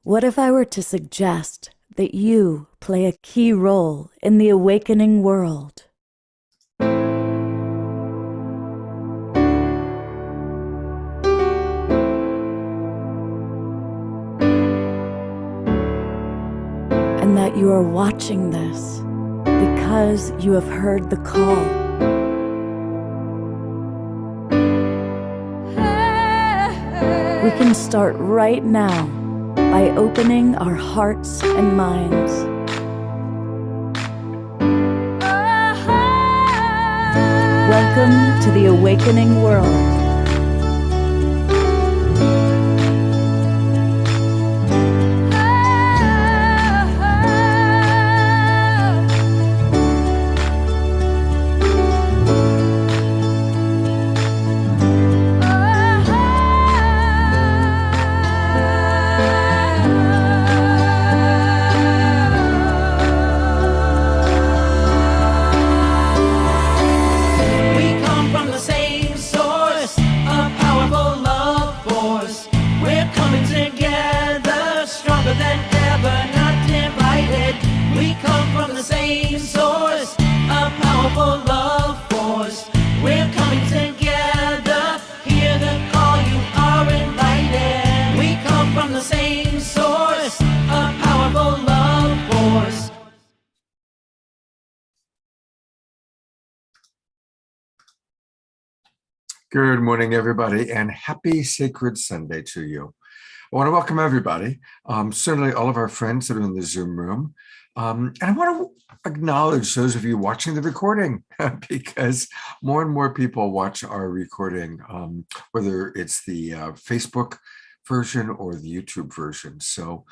What if I were to suggest that you play a key role in the awakening world? And that you are watching this because you have heard the call. We can start right now by opening our hearts and minds. Welcome to the awakening world. Good morning, everybody, and happy Sacred Sunday to you. I want to welcome everybody, certainly all of our friends that are in the Zoom room. And I want to acknowledge those of you watching the recording because more and more people watch our recording, whether it's the Facebook version or the YouTube version. So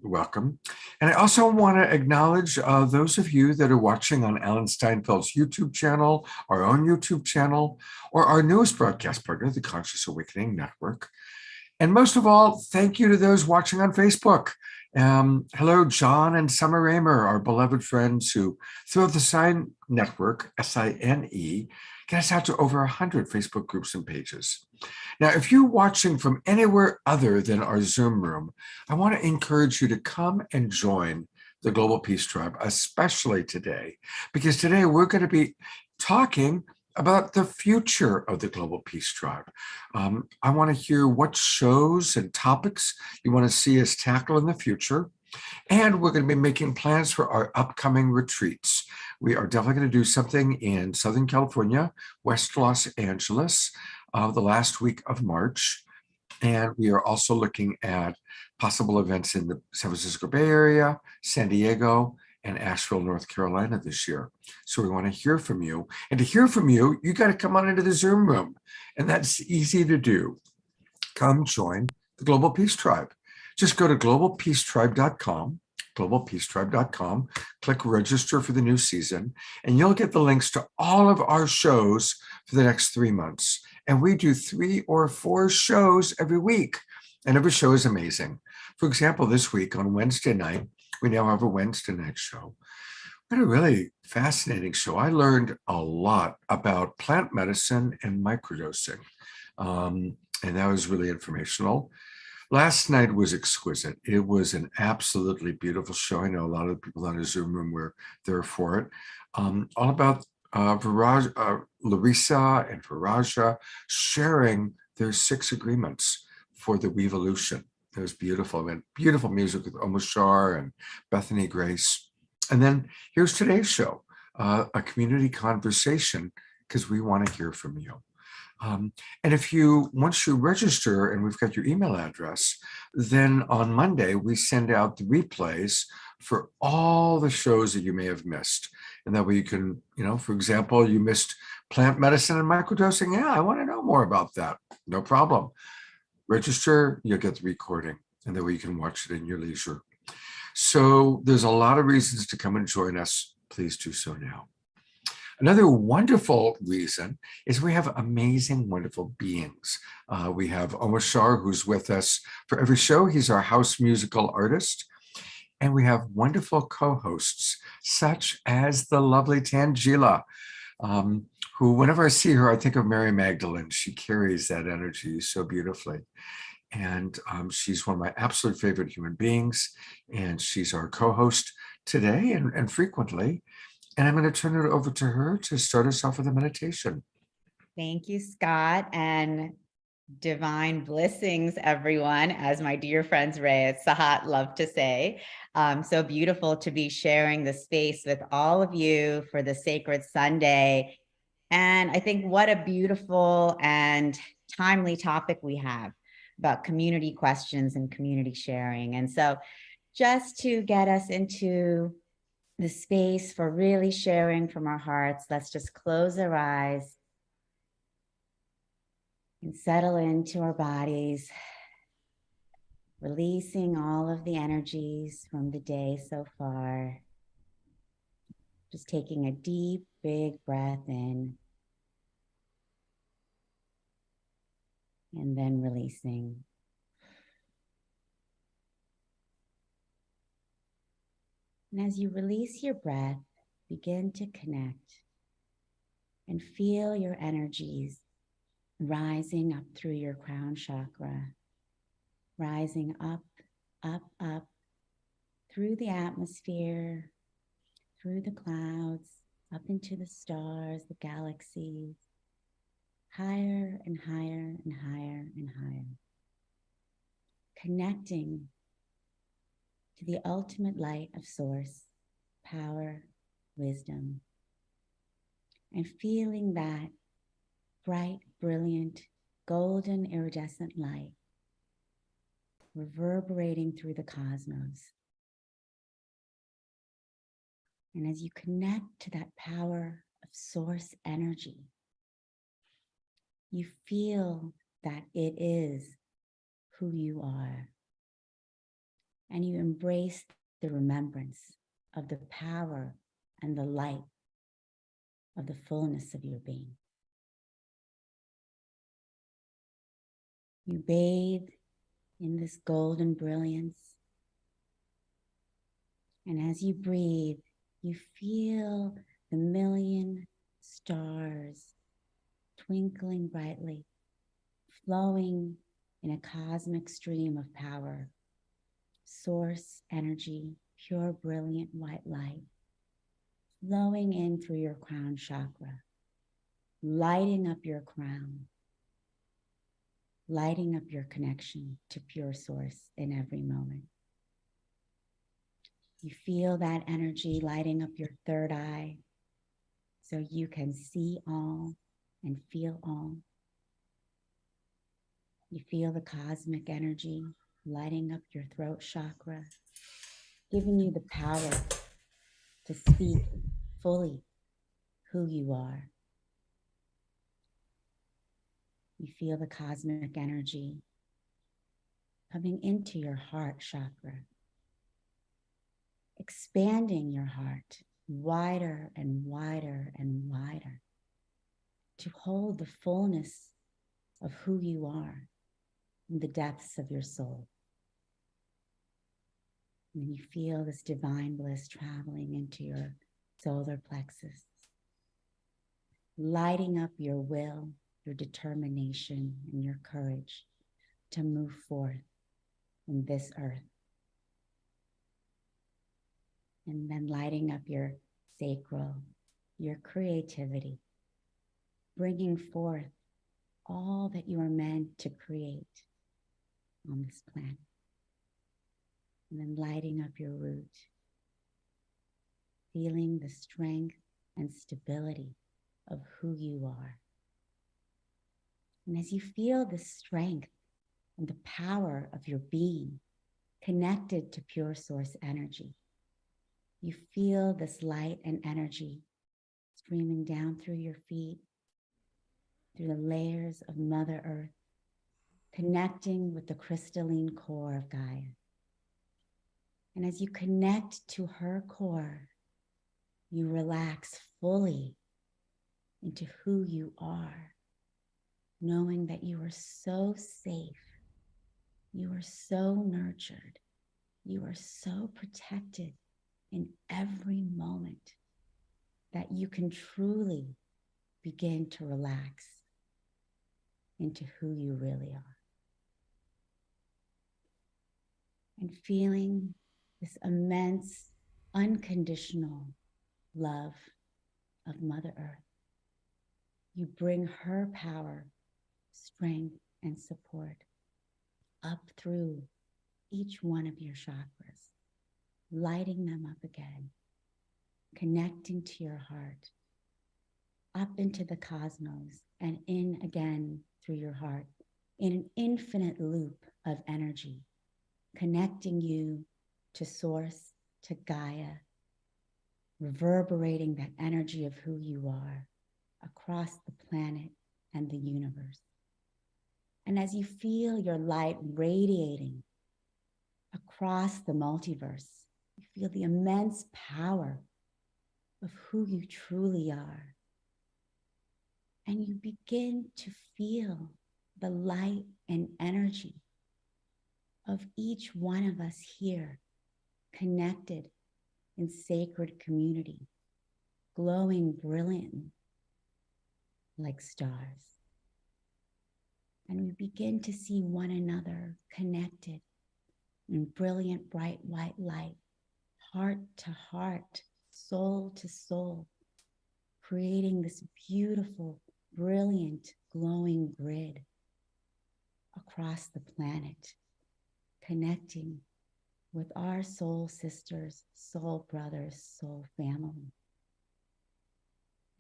welcome. And I also want to acknowledge those of you that are watching on Alan Steinfeld's YouTube channel, our own YouTube channel, or our newest broadcast partner, the Conscious Awakening Network. And most of all, thank you to those watching on Facebook. Hello, John and Summer Raymer, our beloved friends who, through the Sign Network, SINE, get us out to over 100 Facebook groups and pages. Now, if you're watching from anywhere other than our Zoom room, I want to encourage you to come and join the Global Peace Tribe, especially today, because today we're going to be talking about the future of the Global Peace Tribe. I want to hear what shows and topics you want to see us tackle in the future. And we're going to be making plans for our upcoming retreats. We are definitely going to do something in Southern California, West Los Angeles, the last week of March. And we are also looking at possible events in the San Francisco Bay Area, San Diego, and Asheville, North Carolina this year. So we want to hear from you. And to hear from you, you got to come on into the Zoom room. And that's easy to do. Come join the Global Peace Tribe. Just go to globalpeacetribe.com, click register for the new season, and you'll get the links to all of our shows for the next 3 months. And we do 3 or 4 shows every week, and every show is amazing. For example, this week on Wednesday night, we now have a Wednesday night show. What a really fascinating show. I learned a lot about plant medicine and microdosing, and that was really informational. Last night was exquisite. It was an absolutely beautiful show. I know a lot of the people on the Zoom room were there for it. All about Larissa and Viraja sharing their 6 agreements for the Weevolution. It was beautiful. And beautiful music with Omar Shar and Bethany Grace. And then here's today's show, a community conversation, because we want to hear from you. And once you register and we've got your email address, then on Monday, we send out the replays for all the shows that you may have missed. And that way you can, for example, you missed plant medicine and microdosing. Yeah, I want to know more about that. No problem. Register, you'll get the recording, and that way you can watch it in your leisure. So there's a lot of reasons to come and join us. Please do so now. Another wonderful reason is we have amazing, wonderful beings. We have Omar Shar, who's with us for every show. He's our house musical artist. And we have wonderful co-hosts, such as the lovely Tangela, who, whenever I see her, I think of Mary Magdalene. She carries that energy so beautifully. And she's one of my absolute favorite human beings. And she's our co-host today and frequently. And I'm going to turn it over to her to start us off with a meditation. Thank you, Scott, and divine blessings, everyone, as my dear friends Ray and Sahat love to say. So beautiful to be sharing the space with all of you for the Sacred Sunday. And I think what a beautiful and timely topic we have about community questions and community sharing. And so just to get us into the space for really sharing from our hearts, let's just close our eyes and settle into our bodies, releasing all of the energies from the day so far. Just taking a deep, big breath in and then releasing. And as you release your breath, begin to connect and feel your energies rising up through your crown chakra, rising up, up, up through the atmosphere, through the clouds, up into the stars, the galaxies, higher and higher and higher and higher. Connecting to the ultimate light of source, power, wisdom, and feeling that bright, brilliant, golden, iridescent light reverberating through the cosmos. And as you connect to that power of source energy, you feel that it is who you are. And you embrace the remembrance of the power and the light of the fullness of your being. You bathe in this golden brilliance. And as you breathe, you feel the million stars twinkling brightly, flowing in a cosmic stream of power, source energy, pure, brilliant white light, flowing in through your crown chakra, lighting up your crown, lighting up your connection to pure source in every moment. You feel that energy lighting up your third eye so you can see all and feel all. You feel the cosmic energy lighting up your throat chakra, giving you the power to speak fully who you are. You feel the cosmic energy coming into your heart chakra, expanding your heart wider and wider and wider to hold the fullness of who you are in the depths of your soul. And you feel this divine bliss traveling into your solar plexus, lighting up your will, your determination, and your courage to move forth in this earth. And then lighting up your sacral, your creativity, bringing forth all that you are meant to create on this planet. And then lighting up your root, feeling the strength and stability of who you are. And as you feel the strength and the power of your being connected to pure source energy, you feel this light and energy streaming down through your feet, through the layers of Mother Earth, connecting with the crystalline core of Gaia. And as you connect to her core, you relax fully into who you are, knowing that you are so safe, you are so nurtured, you are so protected in every moment that you can truly begin to relax into who you really are. and feeling this immense, unconditional love of Mother Earth. You bring her power, strength, and support up through each one of your chakras, lighting them up again, connecting to your heart, up into the cosmos, and in again through your heart, in an infinite loop of energy, connecting you to Source, to Gaia, reverberating that energy of who you are across the planet and the universe. And as you feel your light radiating across the multiverse, you feel the immense power of who you truly are. And you begin to feel the light and energy of each one of us here, connected in sacred community, glowing brilliantly like stars. And we begin to see one another connected in brilliant, bright, white light, heart to heart, soul to soul, creating this beautiful, brilliant, glowing grid across the planet, connecting with our soul sisters, soul brothers, soul family.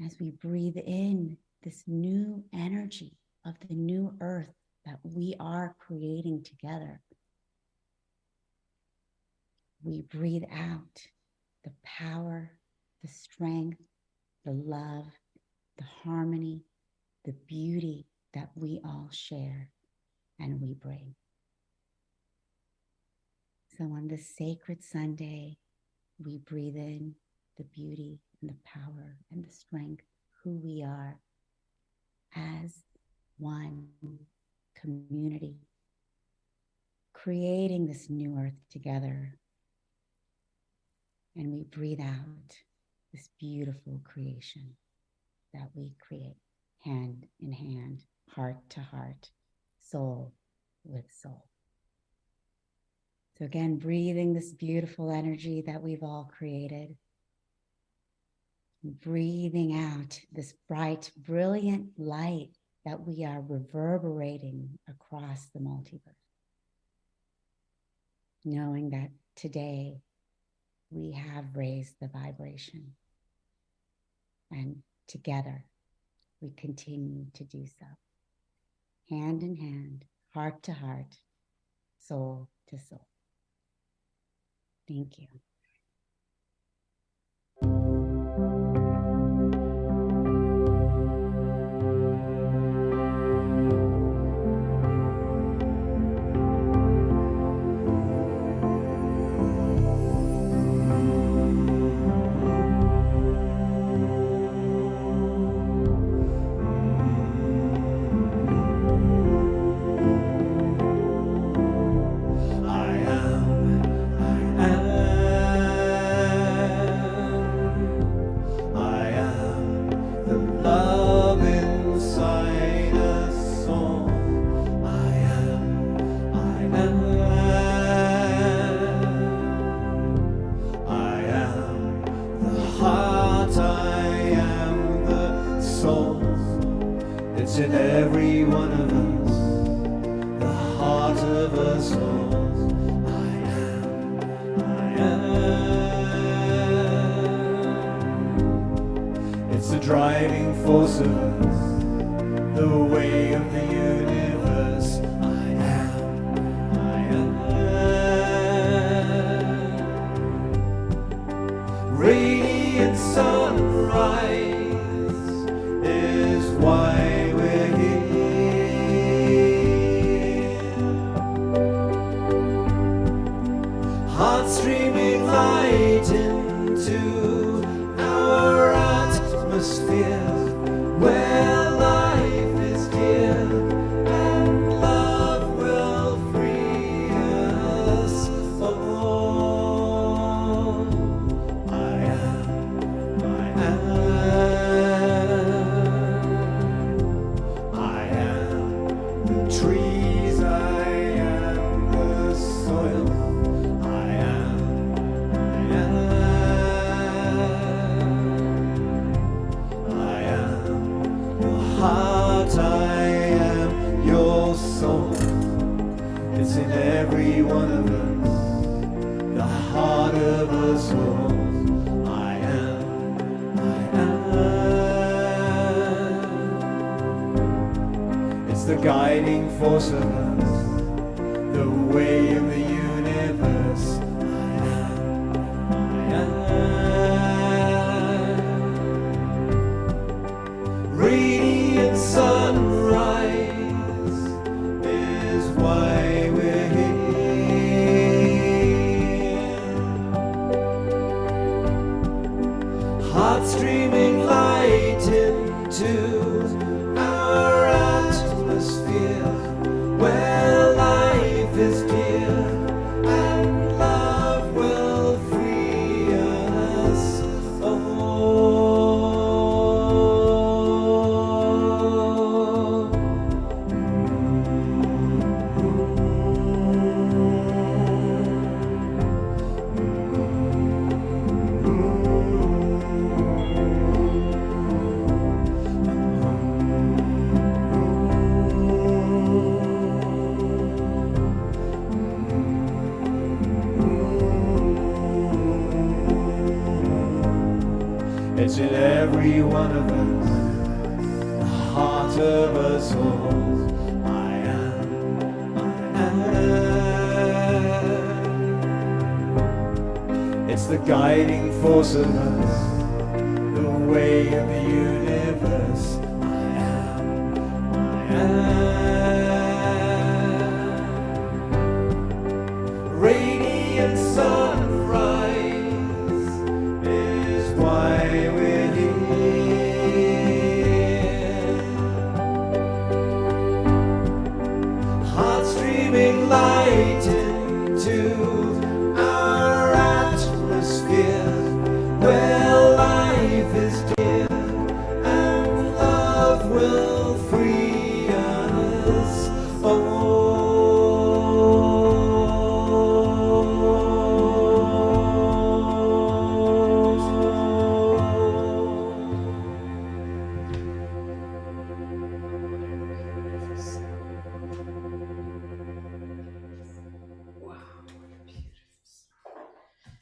As we breathe in this new energy of the new earth that we are creating together, we breathe out the power, the strength, the love, the harmony, the beauty that we all share and we bring. So on this sacred Sunday, we breathe in the beauty and the power and the strength, who we are as one community, creating this new earth together. And we breathe out this beautiful creation that we create, hand in hand, heart to heart, soul with soul. So again, breathing this beautiful energy that we've all created. Breathing out this bright, brilliant light that we are reverberating across the multiverse. Knowing that today we have raised the vibration. And together we continue to do so. Hand in hand, heart to heart, soul to soul. Thank you. In every one of us, the heart of us all. I am. It's the driving force of us, the way of the universe. I am. Radiant sunrise is why we're here. Heart streaming light into our atmosphere, where life is dear and love will free us all. I am, I am the trees, I am the soil, heart, I am your soul. It's in every one of us, the heart of us all. I am, I am. It's the guiding force of us, the way of the universe. I am, I am. Radiant sunrise is why we're here. Heart streaming light into our atmosphere, where life is dear and love will free us all. It's in every one of us, the heart of us all. I am, I am. It's the guiding force of us, the way of the universe. I am, I am. Radiant sunrise is why we're here. Heart streaming light into our atmosphere, where life is dear and love will free us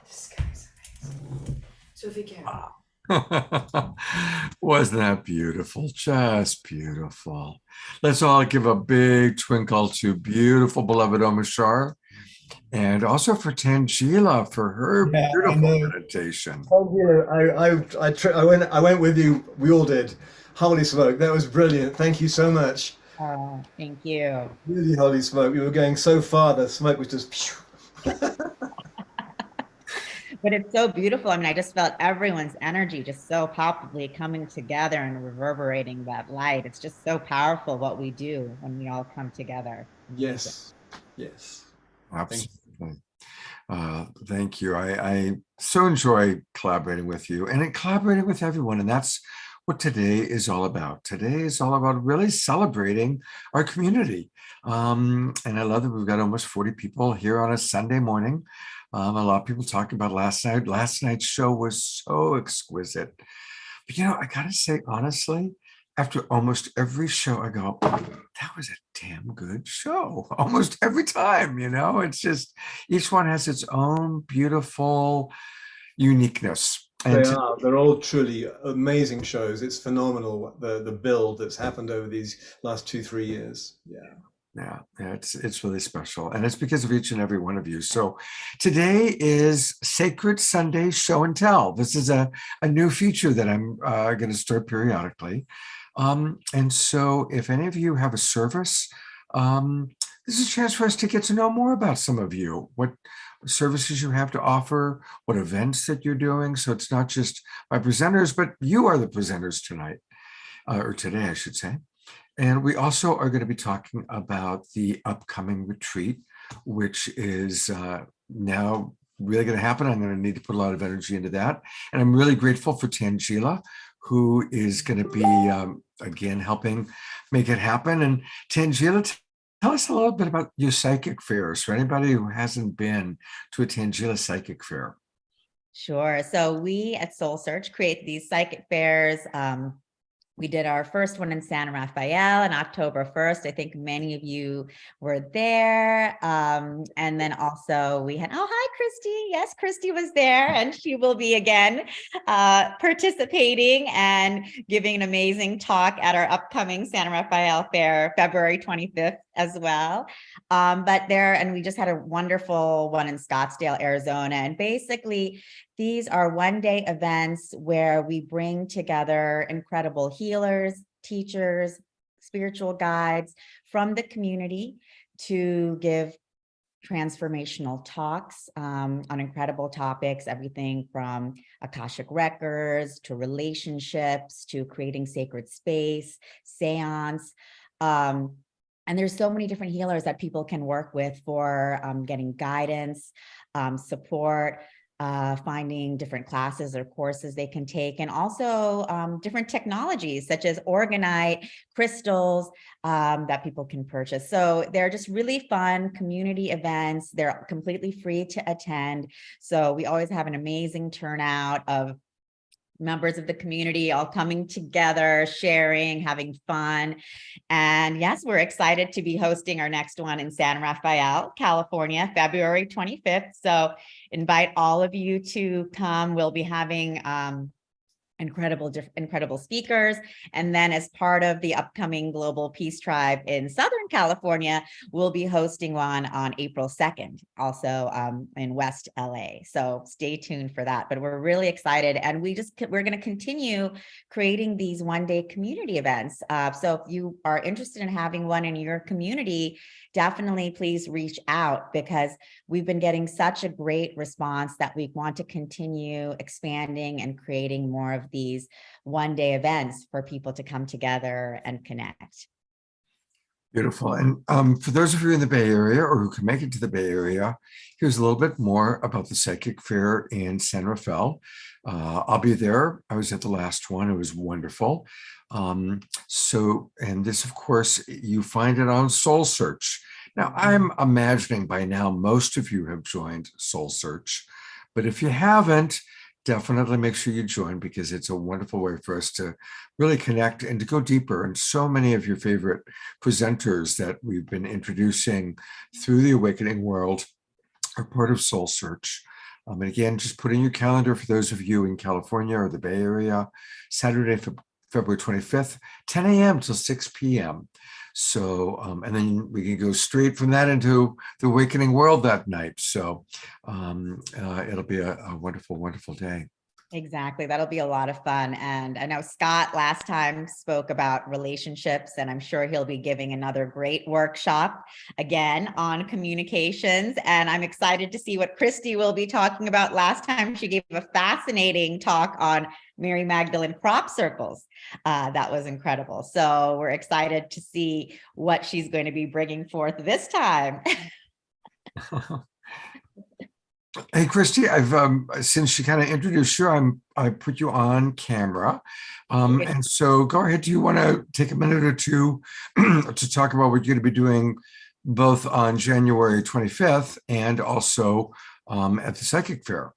This guy's amazing. Sophie Carroll. Wasn't that beautiful? Just beautiful. Let's all give a big twinkle to beautiful, beloved Omashar, and also for Tangela for her Yeah, I beautiful know. meditation. Oh yeah, I went with you. We all did. Holy smoke, that was brilliant. Thank you so much. Oh, thank you. Really, holy smoke. We were going so far, the smoke was just. Phew. But it's so beautiful. I mean, I just felt everyone's energy just so palpably coming together and reverberating that light. It's just so powerful what we do when we all come together. Yes, yes. Absolutely. Thank you. I so enjoy collaborating with you and collaborating with everyone. And that's what today is all about. Today is all about really celebrating our community. And I love that we've got almost 40 people here on a Sunday morning. A lot of people talking about last night. Last night's show was so exquisite. But, I got to say, honestly, after almost every show, I go, that was a damn good show. Almost every time, it's just each one has its own beautiful uniqueness. They And are. They're all truly amazing shows. It's phenomenal, the build that's happened over these last 2-3 years. Yeah. yeah, it's really special. And it's because of each and every one of you. So today is Sacred Sunday Show and Tell. This is a new feature that I'm going to start periodically. And so if any of you have a service, this is a chance for us to get to know more about some of you, what services you have to offer, what events that you're doing. So it's not just my presenters, but you are the presenters tonight, or today, I should say. And we also are going to be talking about the upcoming retreat, which is now really going to happen. I'm going to need to put a lot of energy into that. And I'm really grateful for Tangela, who is going to be, again, helping make it happen. And Tangela, tell us a little bit about your psychic fairs for anybody who hasn't been to a Tangela psychic fair. Sure. So we at Soul Search create these psychic fairs We did our first one in San Rafael on October 1st. I think many of you were there. And then also we had, oh, hi, Christy. Yes, Christy was there, and she will be again participating and giving an amazing talk at our upcoming San Rafael Fair, February 25th as well. And we just had a wonderful one in Scottsdale, Arizona. And basically, these are one-day events where we bring together incredible healers, teachers, spiritual guides from the community to give transformational talks on incredible topics, everything from Akashic records to relationships to creating sacred space, seance. And there's so many different healers that people can work with for getting guidance, support, finding different classes or courses they can take, and also different technologies such as Orgonite, crystals that people can purchase. So they're just really fun community events. They're completely free to attend. So we always have an amazing turnout of members of the community all coming together, sharing, having fun. And yes, we're excited to be hosting our next one in San Rafael, California, February 25th. So invite all of you to come. We'll be having incredible speakers. And then as part of the upcoming Global Peace Tribe in Southern California, we'll be hosting one on April 2nd, also in West LA. So stay tuned for that. But we're really excited. And we're going to continue creating these one-day community events. So if you are interested in having one in your community, definitely please reach out, because we've been getting such a great response that we want to continue expanding and creating more of these one-day events for people to come together and connect. Beautiful. And for those of you in the Bay Area or who can make it to the Bay Area, here's a little bit more about the Psychic Fair in San Rafael. I'll be there. I was at the last one. It was wonderful. And this, of course, you find it on Soul Search. Now, I'm imagining by now most of you have joined Soul Search, but if you haven't, definitely make sure you join, because it's a wonderful way for us to really connect and to go deeper. And so many of your favorite presenters that we've been introducing through the Awakening World are part of Soul Search. And again, just put in your calendar for those of you in California or the Bay Area, Saturday, February 25th, 10 a.m. till 6 p.m. So, and then we can go straight from that into the Awakening World that night. So it'll be a wonderful, wonderful day. Exactly. That'll be a lot of fun. And I know Scott last time spoke about relationships, and I'm sure he'll be giving another great workshop again on communications. And I'm excited to see what Christy will be talking about. Last time she gave a fascinating talk on Mary Magdalene crop circles. That was incredible. So we're excited to see what she's going to be bringing forth this time. Hey, Christy, I've since you kind of introduced you, I put you on camera. And so go ahead. Do you want to take a minute or two to talk about what you're going to be doing both on January 25th and also at the Psychic Fair?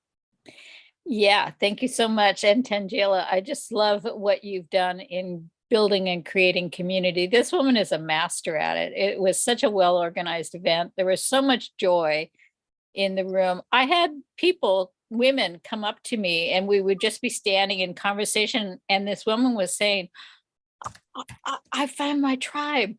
Yeah, thank you so much. And Tangela, I just love what you've done in building and creating community. This woman is a master at it. It was such a well-organized event. There was so much joy in the room. I had women come up to me, and we would just be standing in conversation. And this woman was saying, I found my tribe.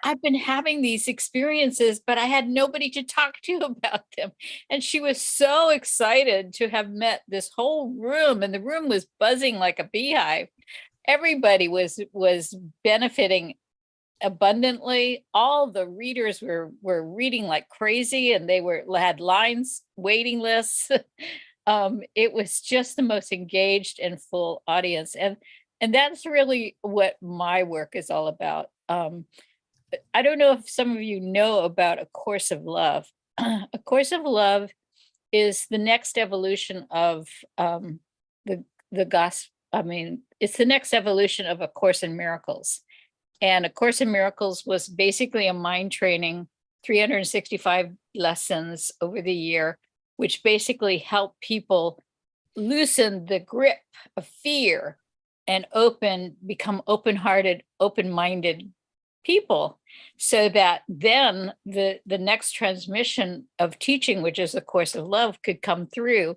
I've been having these experiences, but I had nobody to talk to about them. And she was so excited to have met this whole room, and the room was buzzing like a beehive. Everybody was benefiting abundantly. All the readers were reading like crazy, and they had lines, waiting lists. It was just the most engaged and full audience. And that's really what my work is all about. I don't know if some of you know about A Course of Love. A Course of Love is the next evolution of the gospel. I mean, it's the next evolution of A Course in Miracles. And A Course in Miracles was basically a mind training, 365 lessons over the year, which basically help people loosen the grip of fear and become open-hearted, open-minded people, so that then the next transmission of teaching, which is the Course of Love, could come through.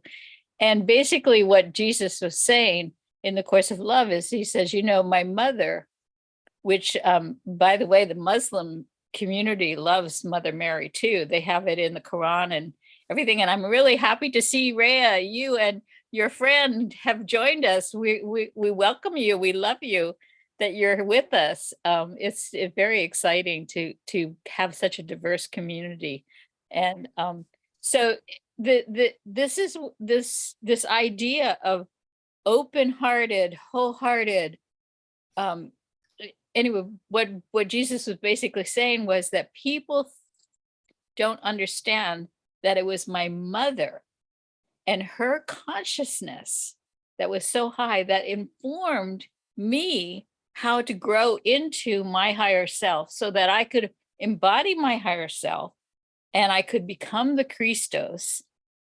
And basically what Jesus was saying in the Course of Love is, he says, my mother, which by the way, the Muslim community loves Mother Mary too. They have it in the Quran and everything. And I'm really happy to see, Rhea, you and your friend have joined us. We welcome you. We love you that you're with us. It's very exciting to have such a diverse community. And so this idea of open-hearted, wholehearted, anyway, what Jesus was basically saying was that people don't understand that it was my mother and her consciousness that was so high that informed me how to grow into my higher self, so that I could embody my higher self and I could become the Christos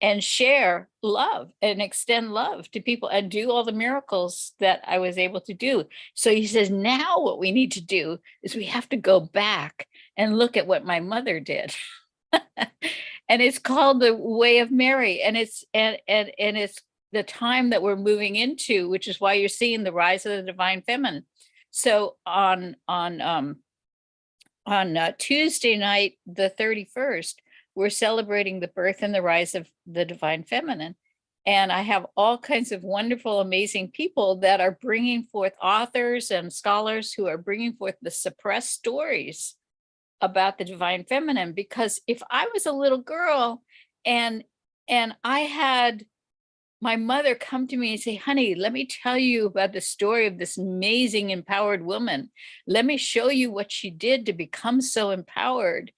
and share love and extend love to people and do all the miracles that I was able to do. So he says, now what we need to do is we have to go back and look at what my mother did. And it's called the Way of Mary. And it's the time that we're moving into, which is why you're seeing the rise of the divine feminine. So on Tuesday night, the 31st, we're celebrating the birth and the rise of the divine feminine. And I have all kinds of wonderful, amazing people that are bringing forth, authors and scholars who are bringing forth the suppressed stories about the divine feminine. Because if I was a little girl and I had my mother come to me and say, honey, let me tell you about the story of this amazing empowered woman. Let me show you what she did to become so empowered.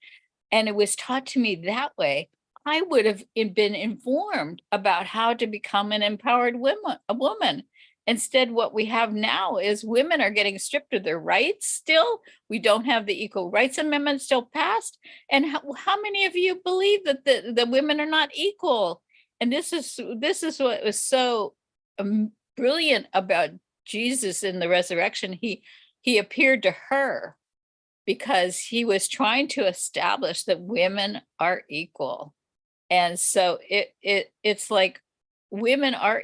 And it was taught to me that way, I would have been informed about how to become an empowered woman. Instead, what we have now is women are getting stripped of their rights still. We don't have the Equal Rights Amendment still passed. And how many of you believe that the women are not equal? And this is what was so brilliant about Jesus in the resurrection. He appeared to her because he was trying to establish that women are equal. And so it's like we are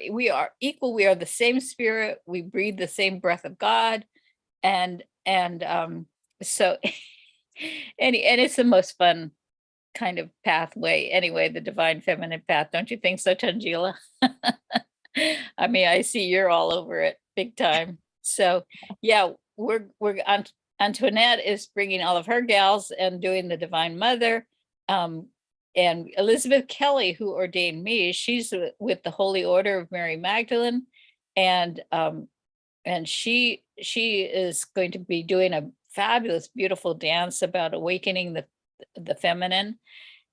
equal. We are the same spirit. We breathe the same breath of God. And so and it's the most fun kind of pathway anyway, the divine feminine path. Don't you think so, Tangela? I mean, I see you're all over it big time. So yeah, we're Antoinette is bringing all of her gals and doing the Divine Mother. And Elizabeth Kelly, who ordained me, she's with the Holy Order of Mary Magdalene. And she is going to be doing a fabulous, beautiful dance about awakening the feminine.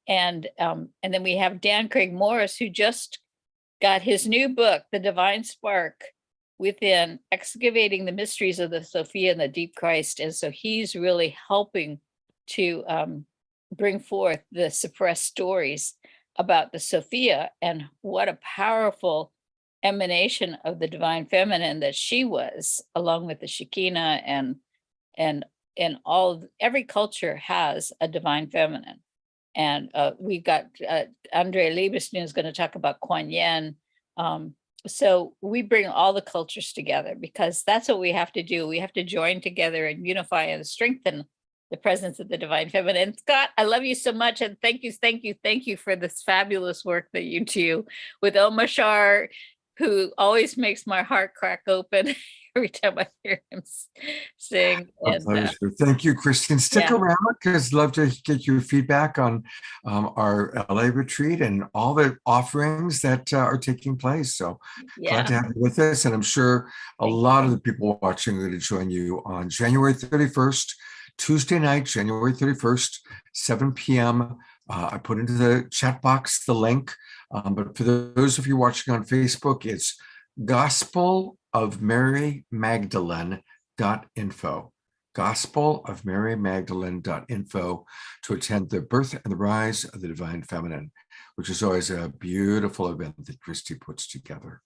And then we have Dan Craig Morris, who just got his new book, The Divine Spark Within, Excavating the Mysteries of the Sophia and the Deep Christ. And so he's really helping to bring forth the suppressed stories about the Sophia and what a powerful emanation of the divine feminine that she was, along with the Shekinah and every culture has a divine feminine. And we got Andre Liebesman is going to talk about Kuan Yin. So we bring all the cultures together because that's what we have to do. We have to join together and unify and strengthen the presence of the divine feminine. Scott, I love you so much. And thank you for this fabulous work that you do with Omashar, who always makes my heart crack open every time I hear him sing. And, thank you, Christine. Stick around because I'd love to get your feedback on our LA retreat and all the offerings that are taking place. So glad to have you with us. And I'm sure a lot of the people watching are going to join you on January 31st, Tuesday night, January 31st, 7 p.m. I put into the chat box the link. But for those of you watching on Facebook, it's gospelofmarymagdalene.info. gospelofmarymagdalene.info to attend the birth and the rise of the divine feminine, which is always a beautiful event that Christy puts together.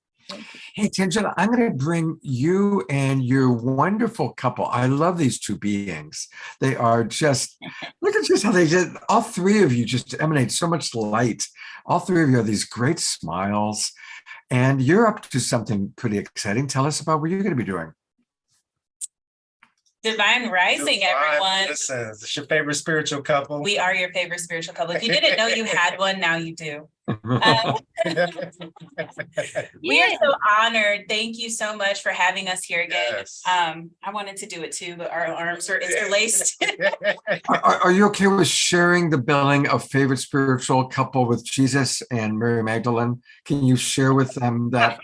Hey, Tangela, I'm going to bring you and your wonderful couple. I love these two beings. They are just, look at just how they just, all three of you just emanate so much light. All three of you have these great smiles, and you're up to something pretty exciting. Tell us about what you're going to be doing. Divine Rising, everyone. Listen, it's your favorite spiritual couple. We are your favorite spiritual couple. If you didn't know you had one, now you do. We are so honored. Thank you so much for having us here again. Yes. I wanted to do it too, but our arms are interlaced. Are you okay with sharing the billing of favorite spiritual couple with Jesus and Mary Magdalene? Can you share with them that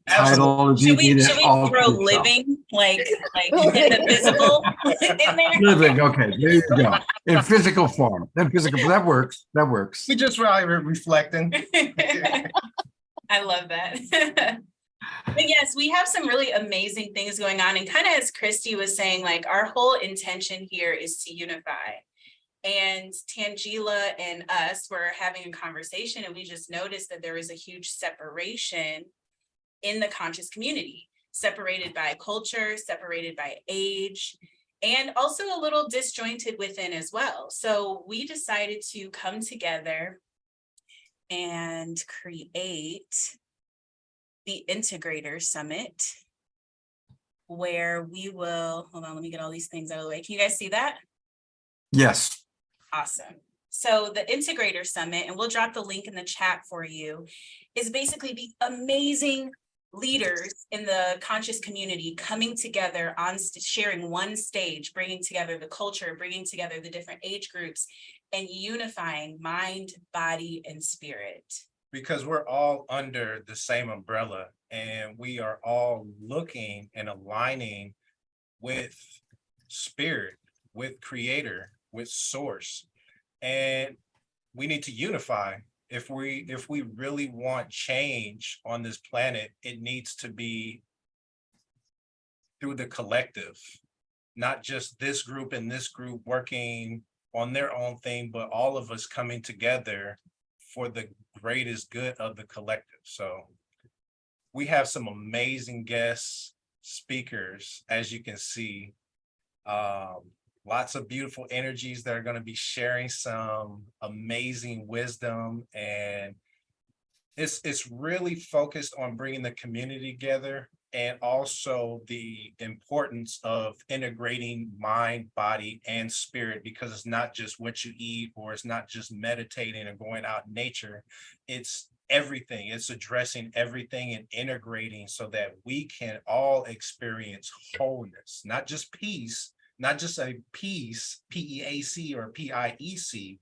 title? Or do you Should we need it all throw to yourself? living like in the physical in there? Living, okay, there you go. In physical form. In physical, that works. That works. We just reflecting. I love that. But yes, we have some really amazing things going on. And kind of as Christy was saying, like our whole intention here is to unify. And Tangela and us were having a conversation, and we just noticed that there was a huge separation in the conscious community, separated by culture, separated by age, and also a little disjointed within as well. So we decided to come together and create the Integrator Summit, where we will, hold on, let me get all these things out of the way. Can you guys see that? Yes. Awesome. So the Integrator Summit, and we'll drop the link in the chat for you, is basically the amazing leaders in the conscious community coming together on sharing one stage, bringing together the culture, bringing together the different age groups, and unifying mind, body, and spirit. Because we're all under the same umbrella, and we are all looking and aligning with spirit, with creator, with source. And we need to unify. If we really want change on this planet, it needs to be through the collective, not just this group and this group working on their own thing, but all of us coming together for the greatest good of the collective. So we have some amazing guest speakers, as you can see. Lots of beautiful energies that are going to be sharing some amazing wisdom, and it's really focused on bringing the community together, and also the importance of integrating mind, body, and spirit, because it's not just what you eat, or it's not just meditating or going out in nature. It's everything. It's addressing everything and integrating so that we can all experience wholeness, not just peace, not just a peace, P-E-A-C or P-I-E-C,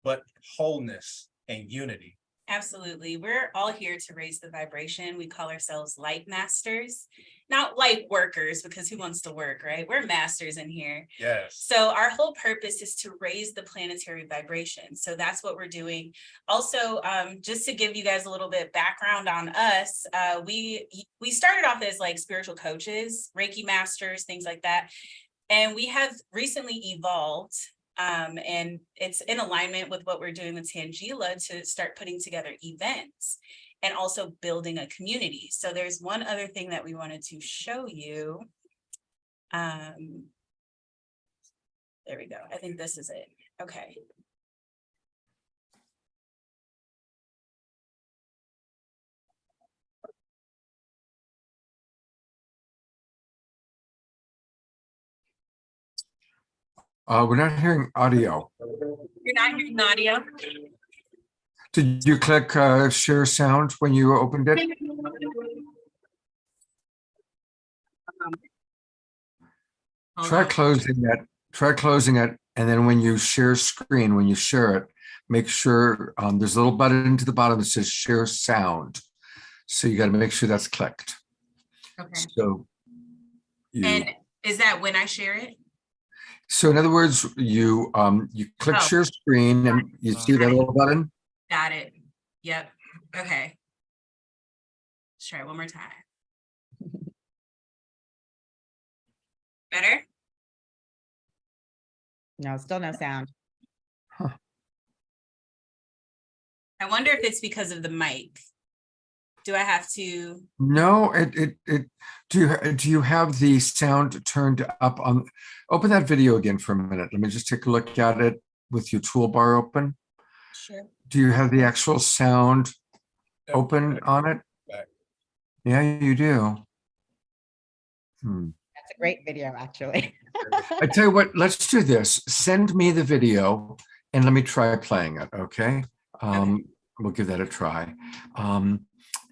but wholeness and unity. Absolutely. We're all here to raise the vibration. We call ourselves light masters, not light workers, because who wants to work, right? We're masters in here. Yes. So our whole purpose is to raise the planetary vibration. So that's what we're doing. Also, just to give you guys a little bit background on us, we started off as like spiritual coaches, Reiki masters, things like that. And we have recently evolved, and it's in alignment with what we're doing with Tangela to start putting together events and also building a community. So there's one other thing that we wanted to show you. There we go. I think this is it. Okay. We're not hearing audio. You're not hearing audio? Did you click share sound when you opened it? Try closing it. Try closing it, and then when you share screen, when you share it, make sure there's a little button to the bottom that says share sound. So you got to make sure that's clicked. Okay. So And is that when I share it? So in other words, you click share screen and you see that little button. Got it. Yep. Okay. Let's try it one more time. Better? No, still no sound. I wonder if it's because of the mic. Do I have to? No, do you have the sound turned up on, open that video again for a minute. Let me just take a look at it with your toolbar open. Sure. Do you have the actual sound open on it? Back. Yeah, you do. That's a great video, actually. I tell you what, let's do this. Send me the video and let me try playing it, okay? We'll give that a try.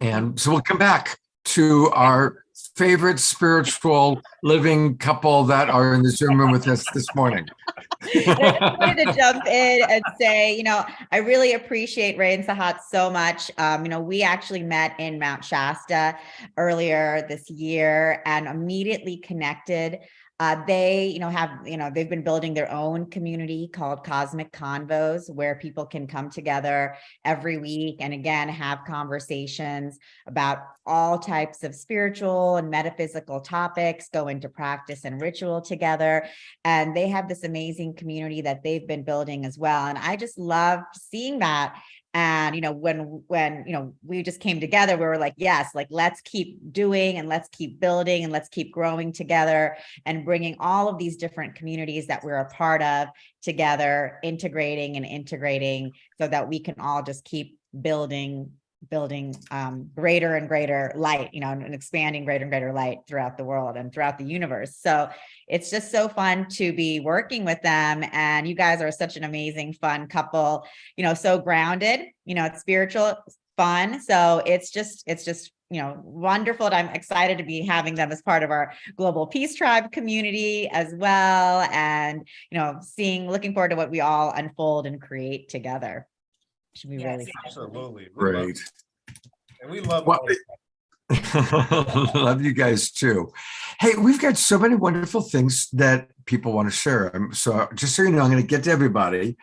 And so we'll come back to our favorite spiritual living couple that are in the Zoom room with us this morning. I just wanted to jump in and say, I really appreciate Ray and Sahat so much. We actually met in Mount Shasta earlier this year and immediately connected. They, they've been building their own community called Cosmic Convos, where people can come together every week and again, have conversations about all types of spiritual and metaphysical topics, go into practice and ritual together. And they have this amazing community that they've been building as well. And I just love seeing that. And, when we just came together, we were like, yes, like, let's keep doing and let's keep building and let's keep growing together and bringing all of these different communities that we're a part of together, integrating so that we can all just keep building greater and greater light, and expanding greater and greater light throughout the world and throughout the universe. So it's just so fun to be working with them. And you guys are such an amazing, fun couple, so grounded, it's spiritual, fun. So it's just, wonderful. And I'm excited to be having them as part of our Global Peace Tribe community as well. And, looking forward to what we all unfold and create together. Should be really fun. Absolutely. Great. And we love Well, all of that. love you guys too. Hey, we've got so many wonderful things that people want to share. So just so you know, I'm going to get to everybody.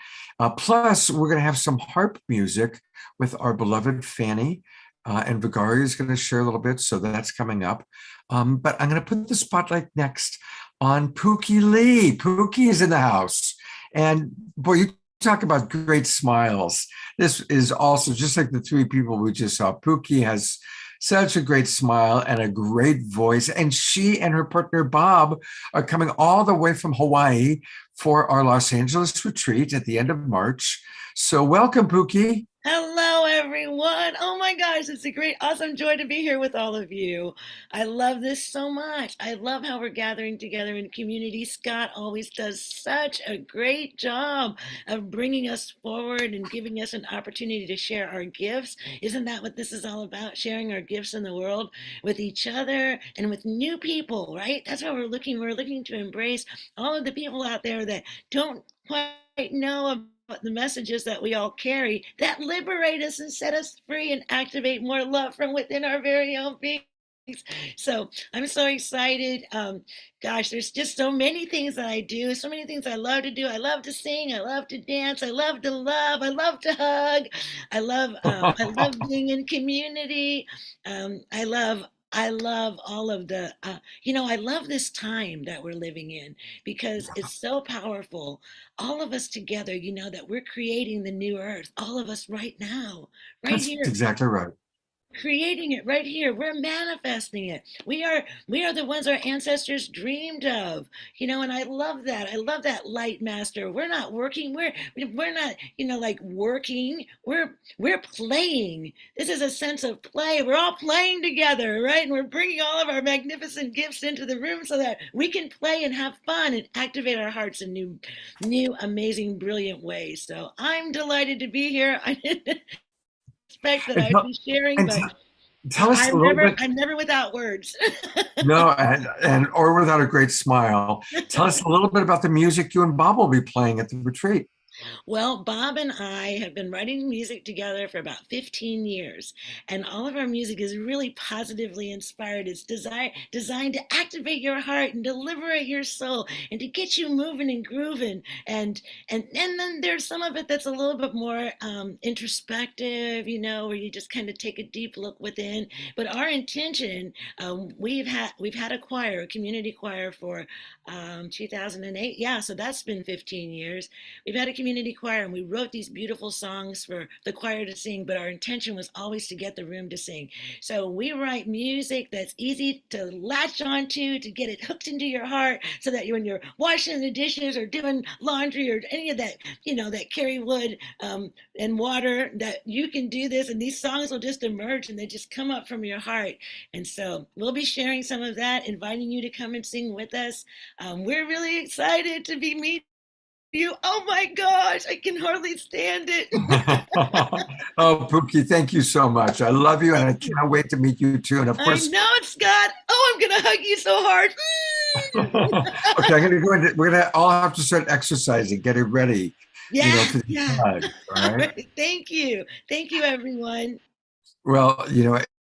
Plus, we're going to have some harp music with our beloved Fanny. And Vigari is going to share a little bit. So that's coming up. But I'm going to put the spotlight next on Pookie Lee. Pookie is in the house. And boy, you talk about great smiles. This is also just like the three people we just saw. Pookie has such a great smile and a great voice. And she and her partner, Bob, are coming all the way from Hawaii for our Los Angeles retreat at the end of March. So welcome, Pookie. Hello, everyone. Oh my gosh, it's a great, awesome joy to be here with all of you. I love this so much. I love how we're gathering together in community. Scott always does such a great job of bringing us forward and giving us an opportunity to share our gifts. Isn't that what this is all about? Sharing our gifts in the world with each other and with new people, right? That's what we're looking. We're looking to embrace all of the people out there that don't quite know about the messages that we all carry that liberate us and set us free and activate more love from within our very own beings. So I'm so excited. Gosh, there's just so many things that I do, so many things I love to do. I love to sing, I love to dance, I love to love, I love to hug. I love being in community. I love all of the, I love this time that we're living in because it's so powerful. All of us together, that we're creating the new earth, all of us right now, right That's here. exactly right. Creating it right here. We're manifesting it. We are the ones our ancestors dreamed of, and I love that. I love that, light master. We're not working. We're not, like working. We're playing. This is a sense of play. We're all playing together, right? And we're bringing all of our magnificent gifts into the room so that we can play and have fun and activate our hearts in new, amazing, brilliant ways. So I'm delighted to be here. I didn't expect that I'd be sharing, but tell us a little bit. I'm never without words. No, and or without a great smile. Tell us a little bit about the music you and Bob will be playing at the retreat. Well, Bob and I have been writing music together for about 15 years, and all of our music is really positively inspired. It's designed to activate your heart and to liberate your soul and to get you moving and grooving. And then there's some of it that's a little bit more introspective, where you just kind of take a deep look within. But our intention, we've had a choir, a community choir for 2008. Yeah, so that's been 15 years. We've had a community community choir and we wrote these beautiful songs for the choir to sing, but our intention was always to get the room to sing. So we write music that's easy to latch onto, to get it hooked into your heart, so that when you're washing the dishes or doing laundry or any of that, that carry wood and water, that you can do this and these songs will just emerge and they just come up from your heart. And so we'll be sharing some of that, inviting you to come and sing with us. We're really excited to be meeting you. Oh my gosh, I can hardly stand it. Oh, Pookie, thank you so much. I love you, and I can't wait to meet you too. And of course, I know it, Scott. Oh, I'm gonna hug you so hard. okay, I'm gonna go into. We're gonna all have to start exercising, getting ready. For the hug, all right? Thank you, everyone. Well,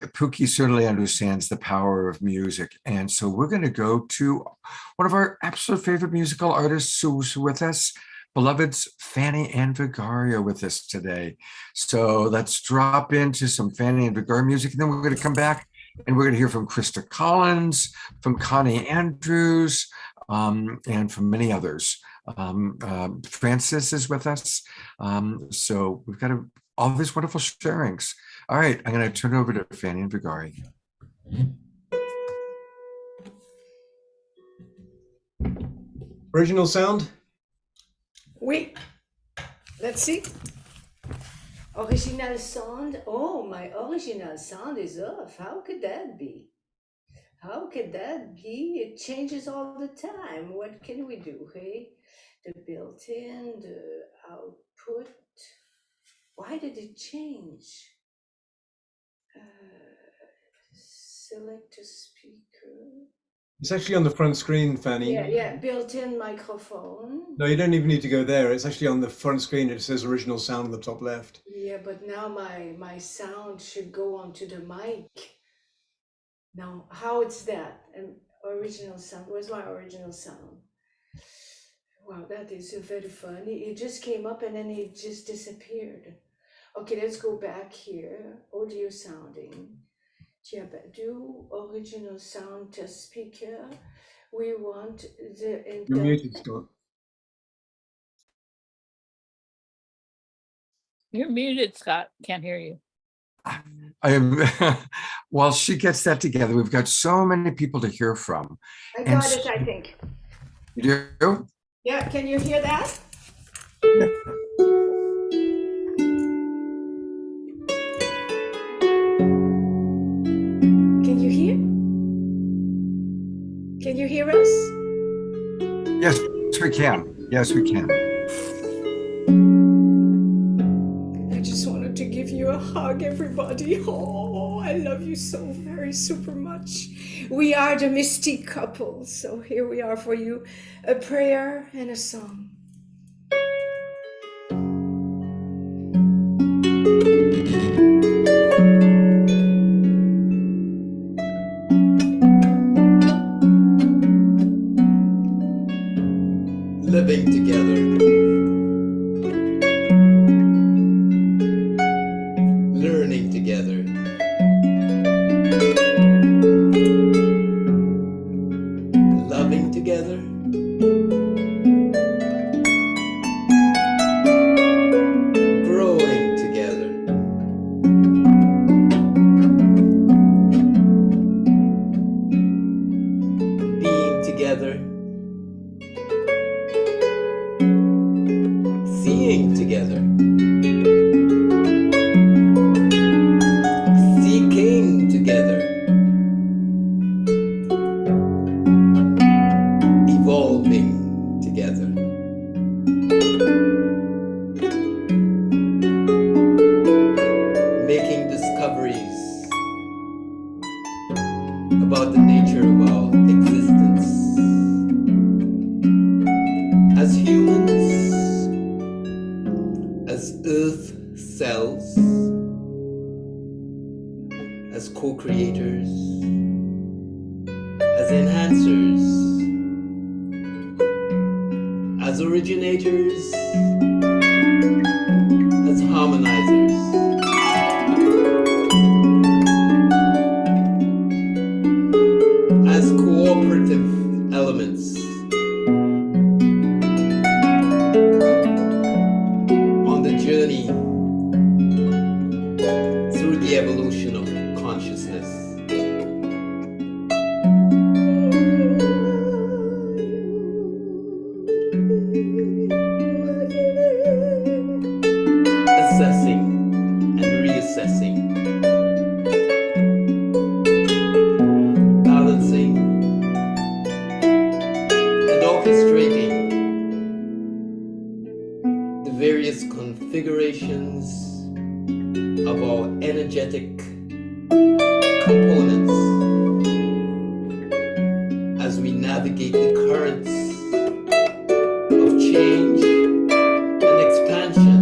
Pookie certainly understands the power of music. And so we're going to go to one of our absolute favorite musical artists who's with us, beloved's Fanny Ann Vigario with us today. So let's drop into some Fanny Ann Vigario music, and then we're going to come back and we're going to hear from Krista Collins, from Connie Andrews, and from many others. Francis is with us. So we've got all these wonderful sharings. All right, I'm going to turn it over to Fanny Ann Vigario. Original sound? Wait, let's see. Original sound. Oh, my original sound is off. How could that be? How could that be? It changes all the time. What can we do, hey? The built-in, the output. Why did it change? Select a speaker. It's actually on the front screen, Fanny. Yeah, built-in microphone. No, you don't even need to go there. It's actually on the front screen. It says original sound on the top left. Yeah, but now my sound should go onto the mic. Now, how it's that? Original sound. Where's my original sound? Wow, that is very funny. It just came up and then it just disappeared. Okay, let's go back here. Audio sounding. Do original sound test speaker. We want the. You're muted, Scott. You're muted, Scott. Can't hear you. While she gets that together, we've got so many people to hear from. I got it, I think. You do? Yeah, can you hear that? Can you hear? Can you hear us? Yes, we can. Yes, we can. I just wanted to give you a hug, everybody. Oh, I love you so very super much. We are the Mystique couple. So here we are for you, a prayer and a song. Living together, learning together, loving together, growing together, being together, seeing together, seeking together, evolving together, making discoveries about the nature of our existence as humans, as earth cells, as co-creators, as enhancers, as originators, as harmonizers, as cooperative elements, orchestrating the various configurations of our energetic components as we navigate the currents of change and expansion,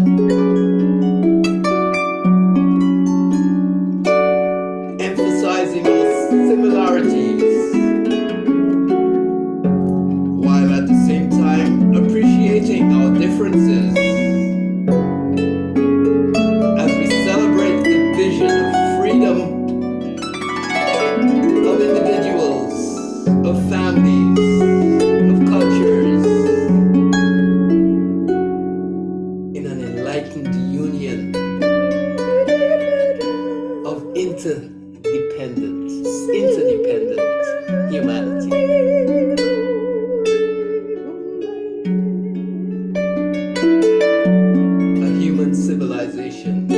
emphasizing our similarities while at the same time appreciating our differences as we celebrate the vision of freedom of individuals, of families, of cultures, in an enlightened union of interdependent humanity. A human civilization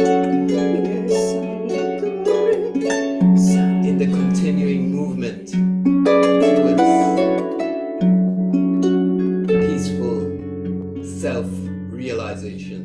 in the continuing movement towards peaceful self-realization.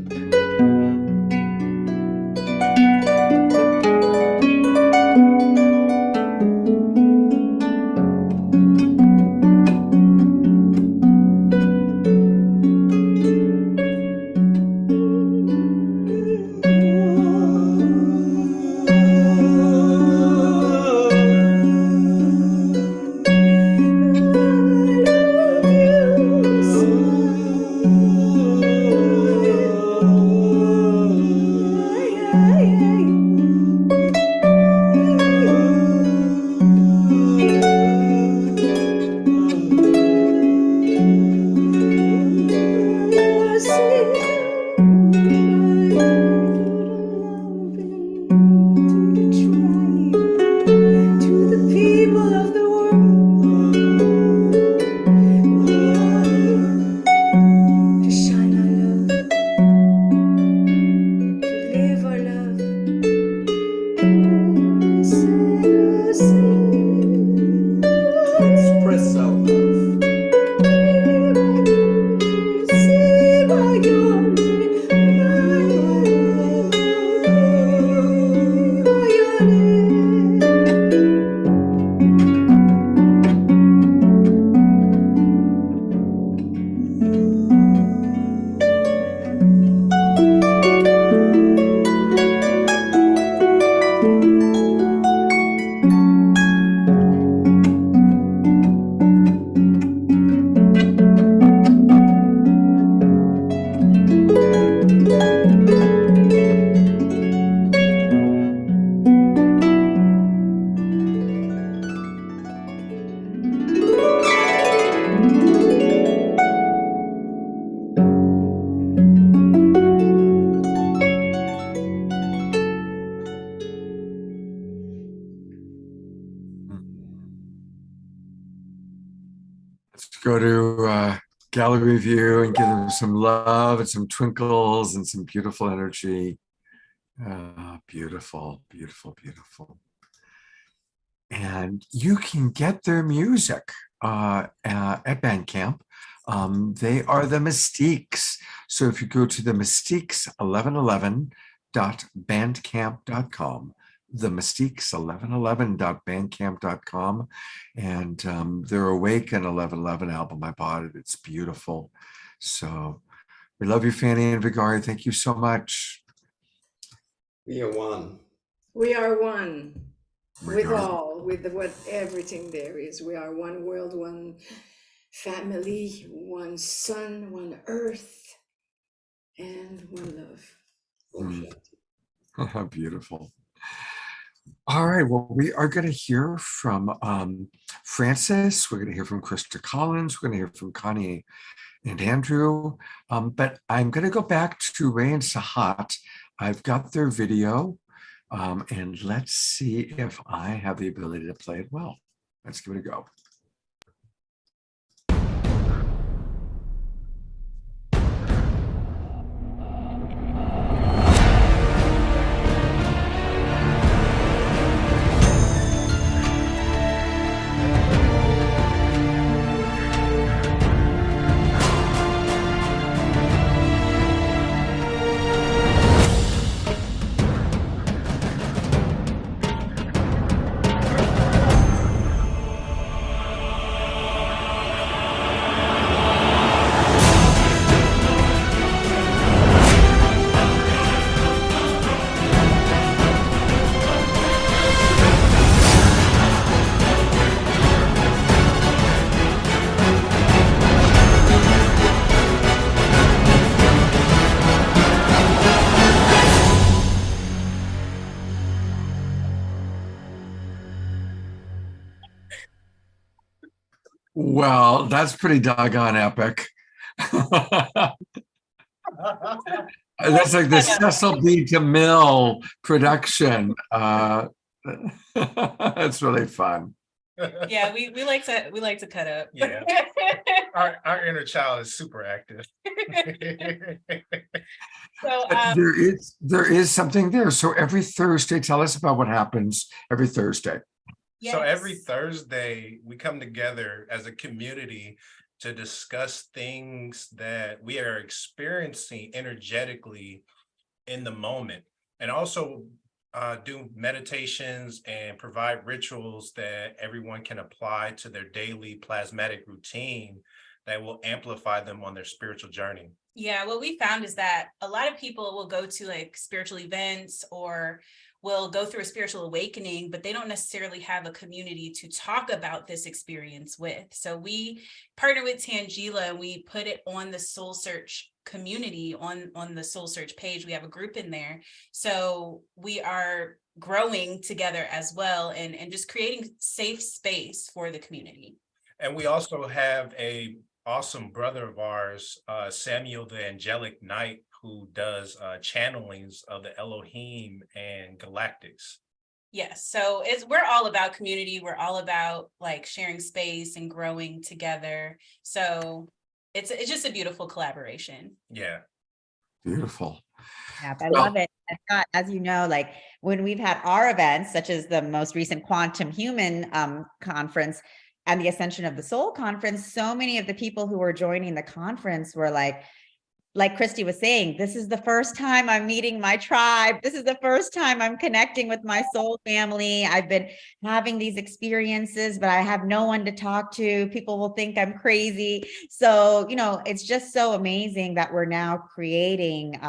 Express our love. Let's go to gallery view and give them some love and some twinkles and some beautiful energy. Beautiful, beautiful, beautiful. And you can get their music at Bandcamp. They are the Mystiques. So if you go to the Mystiques1111.bandcamp.com, the Mystiques1111.bandcamp.com, and their Awaken 1111 album, I bought it. It's beautiful. So we love you, Fanny and Vigari. Thank you so much. We are one. We are one We with are- all, with what everything there is. We are one world, one family, one sun, one earth, and one love. Mm. Beautiful. All right. Well, we are going to hear from Francis. We're going to hear from Krista Collins. We're going to hear from Connie and Andrew. But I'm going to go back to Ray and Sahat. I've got their video. And let's see if I have the ability to play it well. Let's give it a go. Well, that's pretty doggone epic. That's like the Cecil B. DeMille production. It's really fun. Yeah, we like to cut up. Yeah. Our inner child is super active. So But there is something there. So every Thursday, tell us about what happens every Thursday. So every yes. Thursday, we come together as a community to discuss things that we are experiencing energetically in the moment, and also do meditations and provide rituals that everyone can apply to their daily plasmatic routine that will amplify them on their spiritual journey. Yeah, what we found is that a lot of people will go to like spiritual events or will go through a spiritual awakening, but they don't necessarily have a community to talk about this experience with. So we partner with Tangela and we put it on the Soul Search community on the Soul Search page. We have a group in there. So we are growing together as well and just creating safe space for the community. And we also have a awesome brother of ours, Samuel the Angelic Knight, who does channelings of the Elohim and Galactics. Yes, so we're all about community. We're all about like sharing space and growing together. So it's just a beautiful collaboration. Yeah. Beautiful. Yeah, I Well- love it. And Scott, as you know, like when we've had our events, such as the most recent Quantum Human conference and the Ascension of the Soul conference, so many of the people who were joining the conference were like Christy was saying, this is the first time I'm meeting my tribe. This is the first time I'm connecting with my soul family. I've been having these experiences, but I have no one to talk to. People will think I'm crazy. So, it's just so amazing that we're now creating,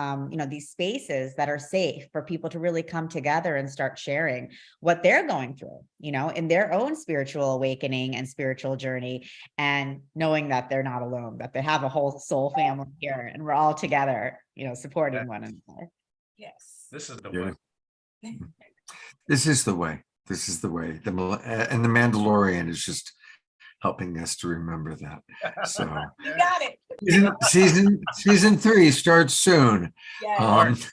these spaces that are safe for people to really come together and start sharing what they're going through, in their own spiritual awakening and spiritual journey, and knowing that they're not alone, that they have a whole soul family here and we're all together, supporting one another. Yes. This is the Yeah. way. This is the way. This is the way. And the Mandalorian is just helping us to remember that. So You got it. season 3 starts soon. Yes.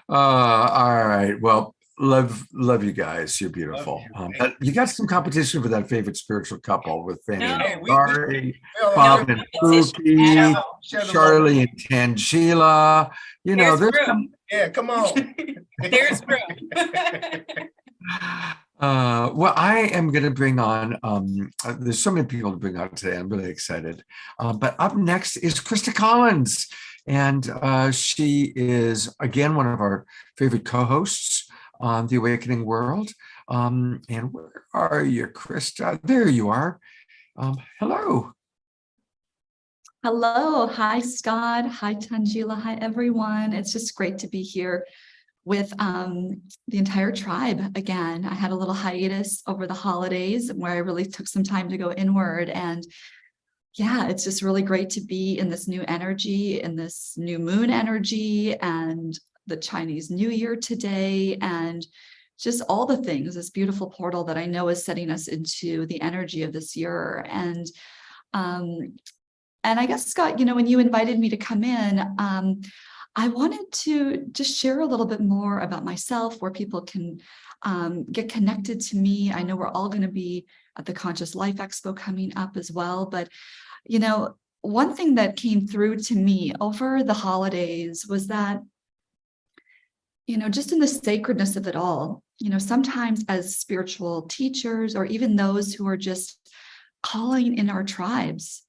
All right. Well, love you guys. You're beautiful. Love you. But you got some competition for that favorite spiritual couple with Fanny No, and we- Kari, No, Bob no and competition Pookie, at all. share the Charlie love. and Tangela. There's there's room. some. Yeah, come on. There's room. Well, I am going to bring on, there's so many people to bring on today. I'm really excited. But up next is Krista Collins. And she is, again, one of our favorite co-hosts on The Awakening World. And where are you, Krista? There you are. Hello. Hello. Hi, Scott. Hi, Tangela. Hi, everyone. It's just great to be here with the entire tribe again. I had a little hiatus over the holidays where I really took some time to go inward. And yeah, it's just really great to be in this new energy, in this new moon energy, and the Chinese New Year today, and just all the things, this beautiful portal that I know is setting us into the energy of this year. And I guess, Scott, when you invited me to come in, I wanted to just share a little bit more about myself, where people can get connected to me. I know we're all going to be at the Conscious Life Expo coming up as well. But, one thing that came through to me over the holidays was that, just in the sacredness of it all, sometimes as spiritual teachers, or even those who are just calling in our tribes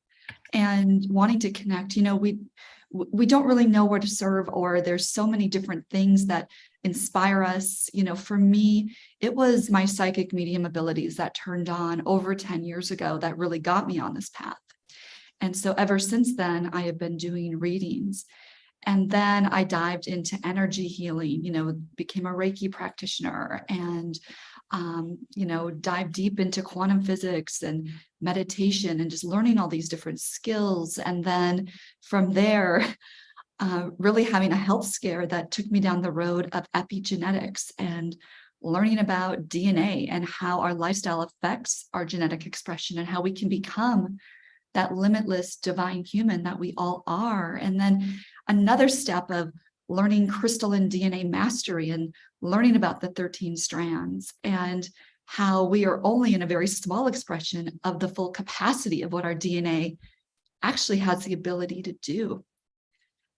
and wanting to connect, we don't really know where to serve, or there's so many different things that inspire us. For me, it was my psychic medium abilities that turned on over 10 years ago that really got me on this path. And so ever since then, I have been doing readings. And then I dived into energy healing, became a Reiki practitioner, and dive deep into quantum physics and meditation and just learning all these different skills. And then from there, really having a health scare that took me down the road of epigenetics and learning about DNA and how our lifestyle affects our genetic expression and how we can become that limitless divine human that we all are. And then another step of learning crystalline DNA mastery and learning about the 13 strands and how we are only in a very small expression of the full capacity of what our DNA actually has the ability to do.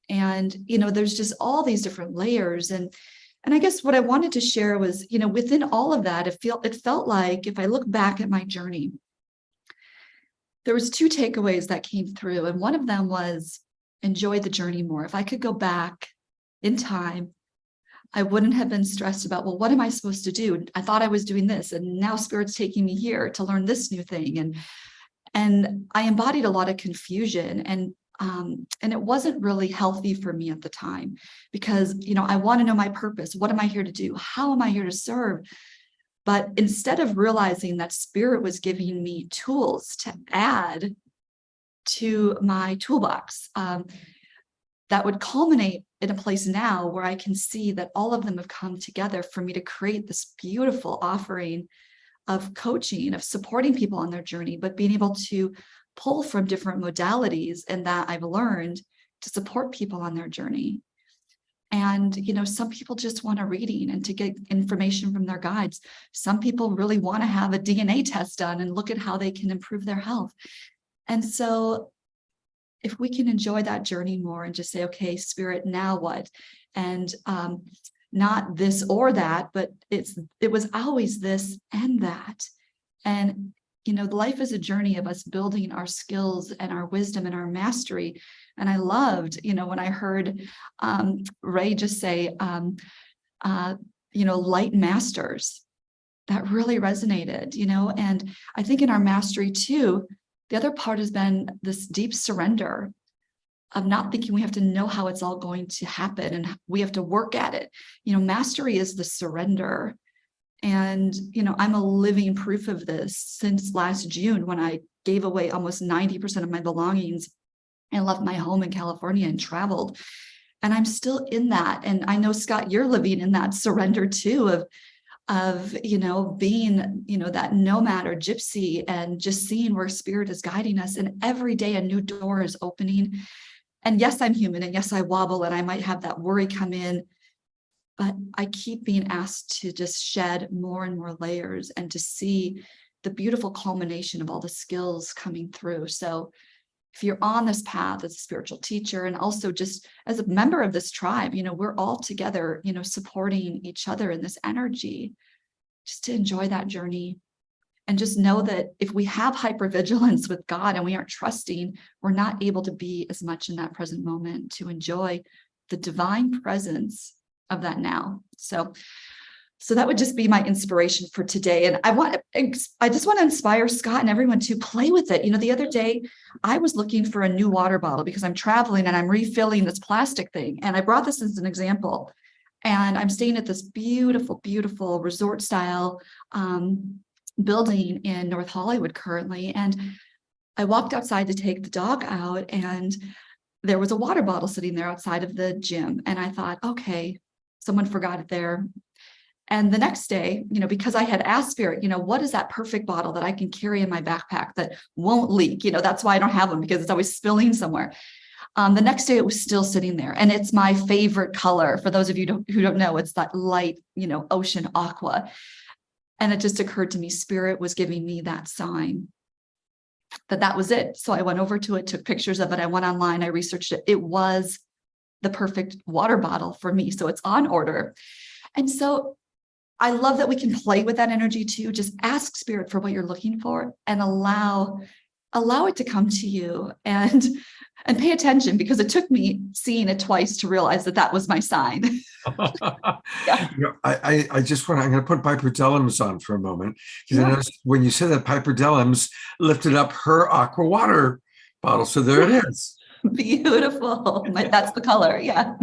And, there's just all these different layers. And I guess what I wanted to share was, within all of that, it felt like if I look back at my journey, there was 2 takeaways that came through. And one of them was enjoy the journey more. If I could go back in time, I wouldn't have been stressed about, well, what am I supposed to do? I thought I was doing this, and now Spirit's taking me here to learn this new thing. And I embodied a lot of confusion, and it wasn't really healthy for me at the time because, I want to know my purpose. What am I here to do? How am I here to serve? But instead of realizing that Spirit was giving me tools to add to my toolbox, that would culminate in a place now where I can see that all of them have come together for me to create this beautiful offering of coaching, of supporting people on their journey, but being able to pull from different modalities and that I've learned to support people on their journey. And, some people just want a reading and to get information from their guides. Some people really want to have a DNA test done and look at how they can improve their health. And so if we can enjoy that journey more and just say, okay, Spirit, now what? And not this or that, but it was always this and that. And, life is a journey of us building our skills and our wisdom and our mastery. And I loved, when I heard Ray just say, light masters, that really resonated, and I think in our mastery too, the other part has been this deep surrender of not thinking we have to know how it's all going to happen and we have to work at it. Mastery is the surrender. And, I'm a living proof of this since last June when I gave away almost 90% of my belongings and left my home in California and traveled. And I'm still in that. And I know, Scott, you're living in that surrender too of being, that nomad or gypsy and just seeing where Spirit is guiding us. And every day a new door is opening. And yes, I'm human. And yes, I wobble and I might have that worry come in. But I keep being asked to just shed more and more layers and to see the beautiful culmination of all the skills coming through. So if you're on this path as a spiritual teacher and also just as a member of this tribe, we're all together, supporting each other in this energy, just to enjoy that journey. And just know that if we have hypervigilance with God and we aren't trusting, we're not able to be as much in that present moment to enjoy the divine presence of that now. So that would just be my inspiration for today. And I just want to inspire Scott and everyone to play with it. The other day I was looking for a new water bottle because I'm traveling and I'm refilling this plastic thing. And I brought this as an example. And I'm staying at this beautiful, beautiful resort style building in North Hollywood currently. And I walked outside to take the dog out and there was a water bottle sitting there outside of the gym. And I thought, okay, someone forgot it there. And the next day, because I had asked Spirit, what is that perfect bottle that I can carry in my backpack that won't leak? That's why I don't have them because it's always spilling somewhere. The next day it was still sitting there and it's my favorite color. For those of you who don't know, it's that light, ocean aqua. And it just occurred to me, Spirit was giving me that sign that was it. So I went over to it, took pictures of it. I went online, I researched it. It was the perfect water bottle for me. So it's on order. And so I love that we can play with that energy too. Just ask Spirit for what you're looking for and allow it to come to you and pay attention because it took me seeing it twice to realize that was my sign. Yeah. I'm going to put Piper Dellums on for a moment because I noticed when you said that Piper Dellums lifted up her aqua water bottle. So there it is. Beautiful. That's the color. Yeah.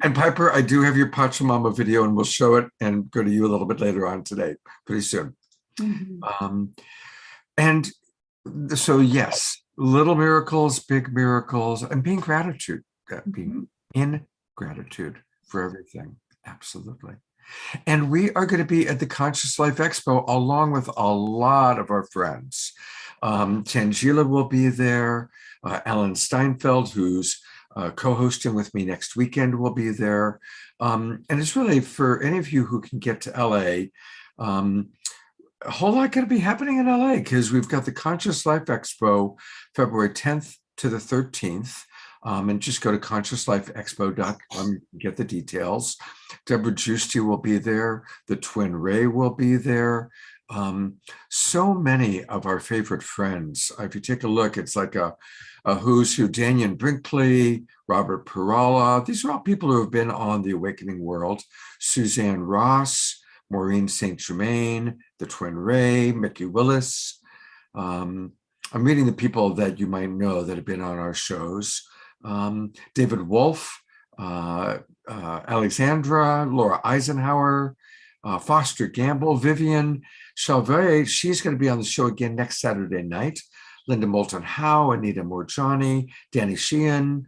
And Piper, I do have your Pachamama video and we'll show it and go to you a little bit later on today, pretty soon. Mm-hmm. And so, yes, little miracles, big miracles, and being in gratitude for everything. Absolutely. And we are going to be at the Conscious Life Expo along with a lot of our friends. Tangela will be there. Alan Steinfeld, who's co-hosting with me next weekend, will be there. And it's really for any of you who can get to LA, a whole lot going to be happening in LA because we've got the Conscious Life Expo February 10th to the 13th. And just go to consciouslifeexpo.com, get the details. Deborah Giusti will be there. The Twin Ray will be there. So many of our favorite friends. If you take a look, it's like a who's who. Daniel Brinkley, Robert Perala. These are all people who have been on The Awakening World. Suzanne Ross, Maureen St. Germain, the Twin Ray, Mickey Willis. I'm reading the people that you might know that have been on our shows. David Wolf, Alexandra, Laura Eisenhower, Foster Gamble, Vivian Chalvet. She's going to be on the show again next Saturday night. Linda Moulton Howe, Anita Morjani, Danny Sheehan.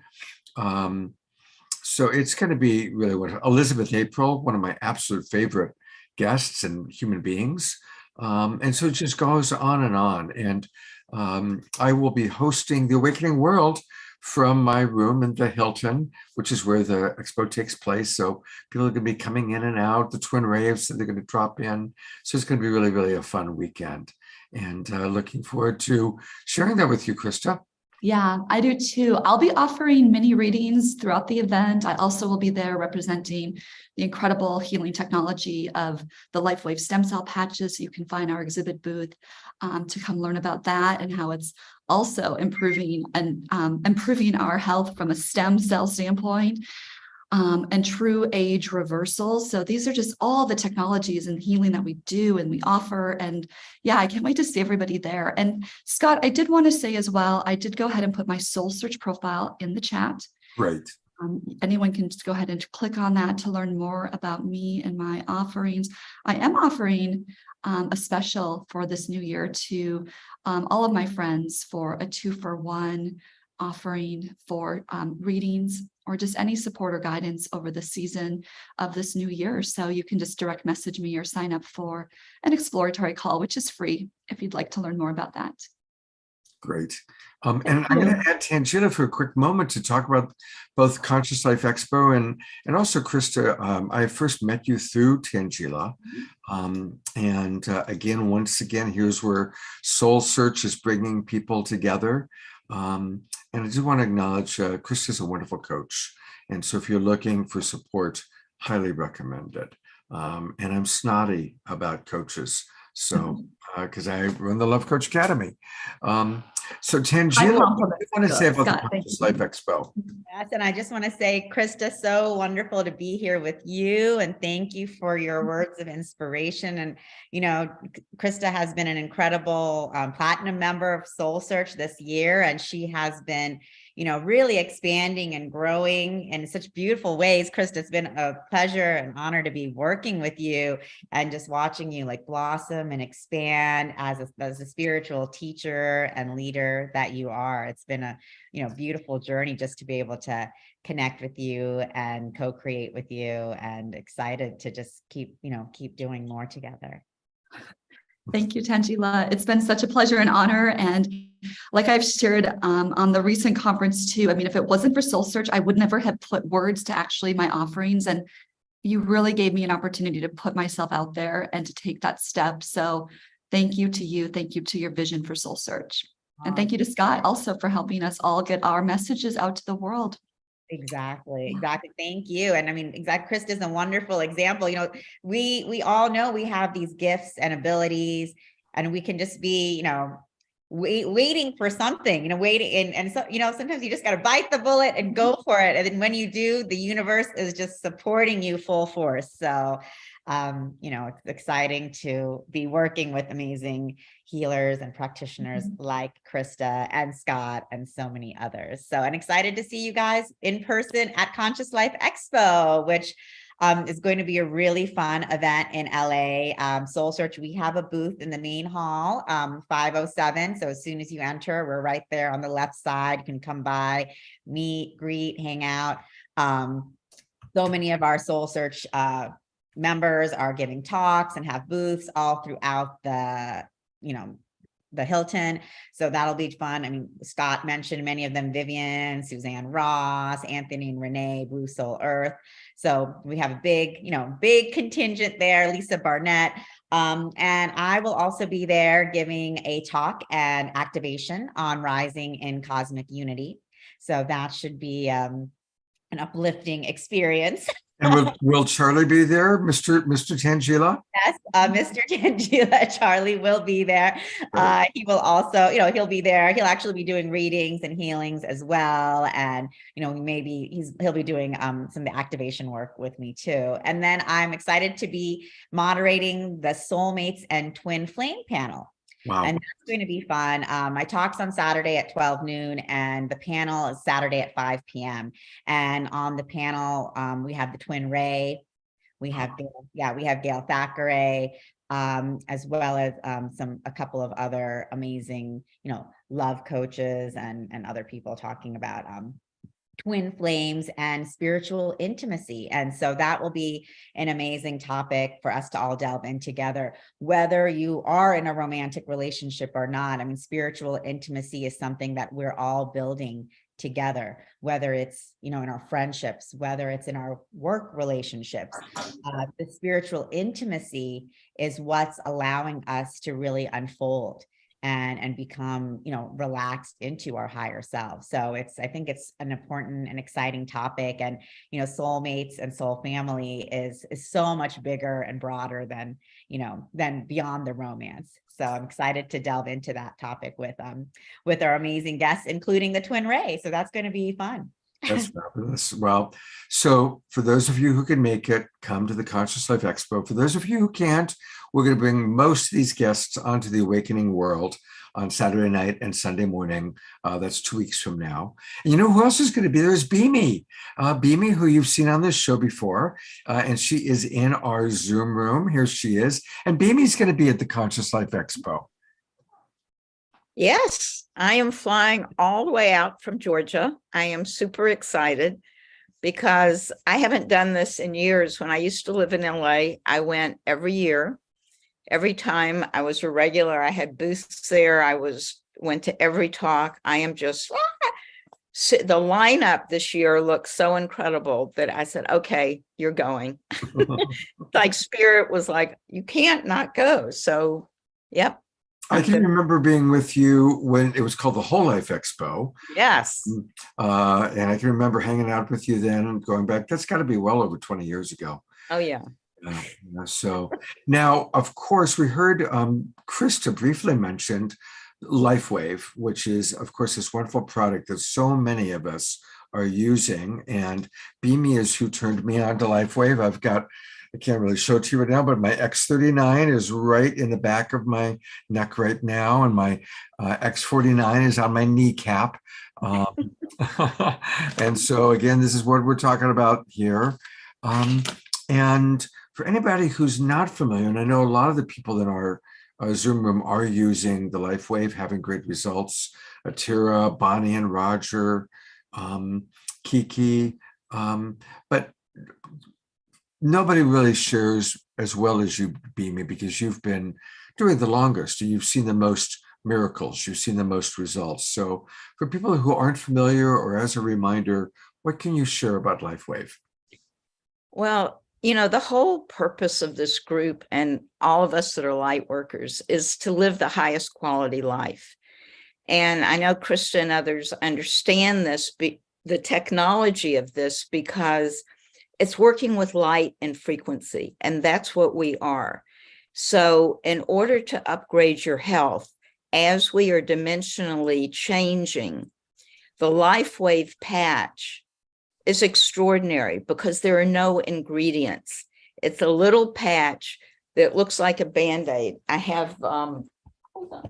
So it's going to be really wonderful. Elizabeth April, one of my absolute favorite guests and human beings. And so it just goes on. And I will be hosting The Awakening World from my room in the Hilton, which is where the expo takes place. So people are going to be coming in and out. The Twin Raves, so they're going to drop in. So it's going to be really, really a fun weekend. And looking forward to sharing that with you, Krista. Yeah, I do too. I'll be offering mini readings throughout the event. I also will be there representing the incredible healing technology of the LifeWave stem cell patches. You can find our exhibit booth to come learn about that and how it's also improving our health from a stem cell standpoint. And true age reversal. So these are just all the technologies and healing that we do and we offer. And yeah, I can't wait to see everybody there. And Scott, I did want to say as well, I did go ahead and put my Soul Search profile in the chat. Great. Anyone can just go ahead and click on that to learn more about me and my offerings. I am offering a special for this new year to all of my friends for a 2-for-1 offering for readings or just any support or guidance over the season of this new year. So you can just direct message me or sign up for an exploratory call, which is free if you'd like to learn more about that. Great. And I'm going to add Tangela for a quick moment to talk about both Conscious Life Expo and also Krista. I first met you through Tangela. And again, once again, here's where Soul Search is bringing people together. And I do want to acknowledge Krista's a wonderful coach. And so if you're looking for support, highly recommend it. And I'm snotty about coaches. So, because I run the Love Coach Academy. So Tangela, what do you want to say about the Conscious Life Expo? Yes, and I just want to say, Krista, so wonderful to be here with you, and thank you for your words of inspiration. And you know, Krista has been an incredible platinum member of Soul Search this year, and she has been, you know, really expanding and growing in such beautiful ways. Krista, it's been a pleasure and honor to be working with you and just watching you like blossom and expand as a spiritual teacher and leader that you are. It's been a, you know, beautiful journey just to be able to connect with you and co-create with you, and excited to just keep doing more together. Thank you, Tangela. It's been such a pleasure and honor. And like I've shared on the recent conference too, I mean, if it wasn't for Soul Search, I would never have put words to actually my offerings. And you really gave me an opportunity to put myself out there and to take that step. So thank you to you. Thank you to your vision for Soul Search. And thank you to Scott also for helping us all get our messages out to the world. Exactly. Thank you. And I mean, Krista's a wonderful example. You know, we all know we have these gifts and abilities, and we can just be, you know, waiting for something, you know, waiting. And so, you know, sometimes you just got to bite the bullet and go for it. And then when you do, the universe is just supporting you full force. So, you know, it's exciting to be working with amazing healers and practitioners like Krista and Scott and so many others. So I'm excited to see you guys in person at Conscious Life Expo, which is going to be a really fun event in LA. Soul Search, we have a booth in the main hall, 507. So as soon as you enter, we're right there on the left side. You can come by, meet, greet, hang out. So many of our Soul Search members are giving talks and have booths all throughout the, the Hilton. So that'll be fun. I mean, Scott mentioned many of them: Vivian, Suzanne Ross, Anthony and Renee, Blue Soul Earth. So we have a big, big contingent there, Lisa Barnett. And I will also be there giving a talk and activation on rising in cosmic unity. So that should be an uplifting experience. And will Charlie be there, Mr. Tangela? Yes, Mr. Tangela, Charlie will be there. He will also, he'll be there. He'll actually be doing readings and healings as well. And, maybe he'll be doing some of the activation work with me too. And then I'm excited to be moderating the Soulmates and Twin Flame panel. Wow. And that's going to be fun. My talk's on Saturday at 12 noon and the panel is Saturday at 5 p.m. And on the panel, we have the Twin Ray, we have Gail Thackeray, as well as a couple of other amazing, love coaches and other people talking about twin flames and spiritual intimacy. And so that will be an amazing topic for us to all delve in together, whether you are in a romantic relationship or not. I mean, spiritual intimacy is something that we're all building together, whether it's, in our friendships, whether it's in our work relationships. The spiritual intimacy is what's allowing us to really unfold and become, relaxed into our higher self. So I think it's an important and exciting topic. And, soulmates and soul family is so much bigger and broader than beyond the romance. So I'm excited to delve into that topic with our amazing guests, including the Twin Ray. So that's going to be fun. That's fabulous. Well, so for those of you who can make it, come to the Conscious Life Expo. For those of you who can't, we're going to bring most of these guests onto the Awakening World on Saturday night and Sunday morning. That's 2 weeks from now. And you know who else is going to be there is Beamy. Beamy, who you've seen on this show before, and she is in our Zoom room. Here she is. And Beamy's going to be at the Conscious Life Expo. Yes, I am flying all the way out from Georgia. I am super excited because I haven't done this in years. When I used to live in LA, I went every year. Every time I was a regular, I had booths there. Went to every talk. I am just, the lineup this year looks so incredible that I said, okay, you're going. Like Spirit was like, you can't not go. So, yep. I can remember being with you when it was called the Whole Life Expo. Yes. And I can remember hanging out with you then and going back. That's got to be well over 20 years ago. Oh, yeah. So now, of course, we heard Krista briefly mentioned LifeWave, which is, of course, this wonderful product that so many of us are using. And Beamy is who turned me on to LifeWave. I can't really show it to you right now, but my X39 is right in the back of my neck right now. And my X49 is on my kneecap. And so again, this is what we're talking about here. And for anybody who's not familiar, and I know a lot of the people in our Zoom room are using the LifeWave, having great results. Atira, Bonnie and Roger, Kiki, but nobody really shares as well as you, Beamy, because you've been doing the longest. You've seen the most miracles. You've seen the most results. So for people who aren't familiar, or as a reminder, what can you share about LifeWave? Well, the whole purpose of this group and all of us that are light workers is to live the highest quality life. And I know Krista and others understand this, the technology of this, because it's working with light and frequency, and that's what we are. So in order to upgrade your health, as we are dimensionally changing, the LifeWave patch is extraordinary because there are no ingredients. It's a little patch that looks like a Band-Aid. I have, hold on.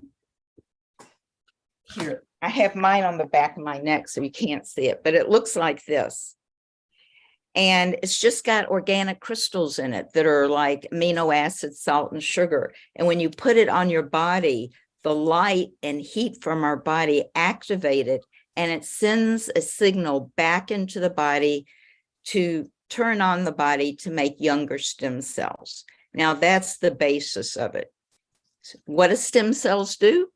Here, I have mine on the back of my neck so you can't see it, but it looks like this. And it's just got organic crystals in it that are like amino acids, salt, and sugar. And when you put it on your body, the light and heat from our body activate it, and it sends a signal back into the body to turn on the body to make younger stem cells. Now, that's the basis of it. What do stem cells do?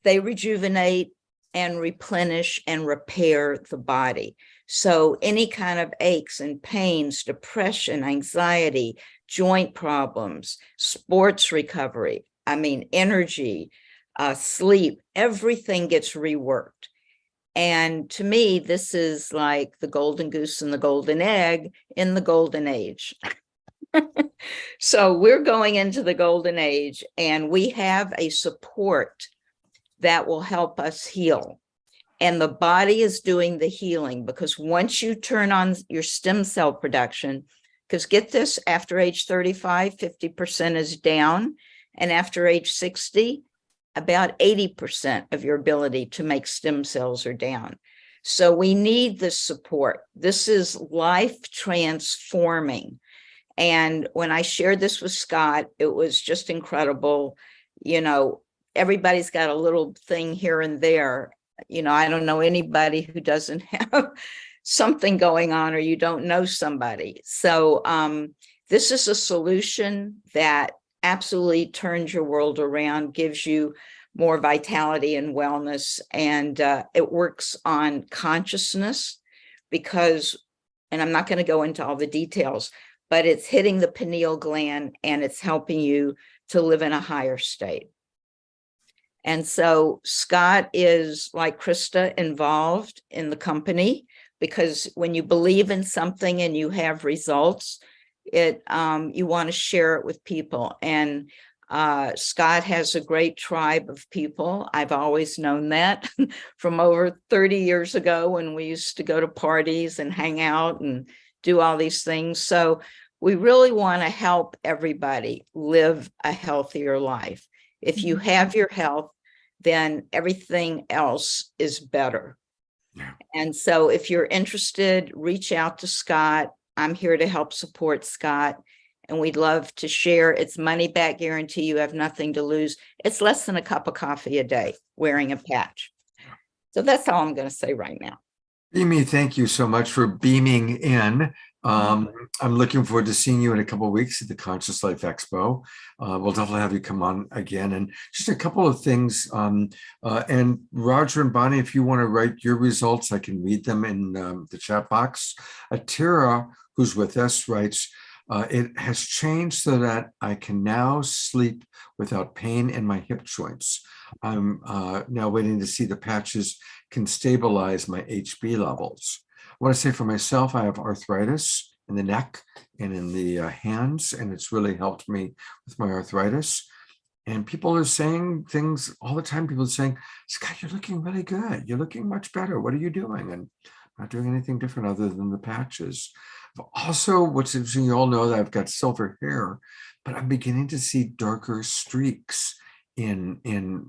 They rejuvenate and replenish and repair the body. So any kind of aches and pains, depression, anxiety, joint problems, sports recovery, energy, sleep, everything gets reworked. And to me, this is like the golden goose and the golden egg in the golden age. So we're going into the golden age, and we have a support that will help us heal. And the body is doing the healing, because once you turn on your stem cell production, because get this, after age 35, 50% is down. And after age 60, about 80% of your ability to make stem cells are down. So we need this support. This is life transforming. And when I shared this with Scott, it was just incredible. You know, everybody's got a little thing here and there. You know, I don't know anybody who doesn't have something going on, or you don't know somebody. So this is a solution that absolutely turns your world around, gives you more vitality and wellness. And it works on consciousness because, and I'm not going to go into all the details, but it's hitting the pineal gland and it's helping you to live in a higher state. And so Scott is, like Krista, involved in the company, because when you believe in something and you have results, you want to share it with people. And Scott has a great tribe of people. I've always known that from over 30 years ago, when we used to go to parties and hang out and do all these things. So we really want to help everybody live a healthier life. If you have your health, then everything else is better. Yeah. And so if you're interested, reach out to Scott. I'm here to help support Scott, and we'd love to share. It's money back guarantee. You have nothing to lose. It's less than a cup of coffee a day wearing a patch. So that's all I'm going to say right now. Amy, thank you so much for beaming in. I'm looking forward to seeing you in a couple of weeks at the Conscious Life Expo. We'll definitely have you come on again. And just a couple of things. And Roger and Bonnie, if you want to write your results, I can read them in the chat box. Atira, who's with us, writes, it has changed so that I can now sleep without pain in my hip joints. I'm now waiting to see the patches can stabilize my HB levels. I want to say for myself, I have arthritis in the neck and in the hands, and it's really helped me with my arthritis. And people are saying things all the time. People are saying, Scott, you're looking really good. You're looking much better. What are you doing? And I'm not doing anything different other than the patches. Also, what's interesting, you all know that I've got silver hair, but I'm beginning to see darker streaks in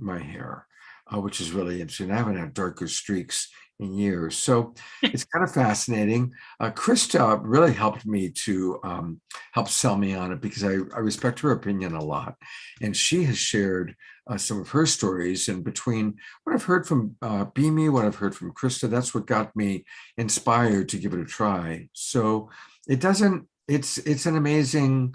my hair, which is really interesting. I haven't had darker streaks in years. So it's kind of fascinating. Krista really helped me to help sell me on it, because I respect her opinion a lot. And she has shared some of her stories, and between what I've heard from Beamy, what I've heard from Krista, that's what got me inspired to give it a try. So it's an amazing,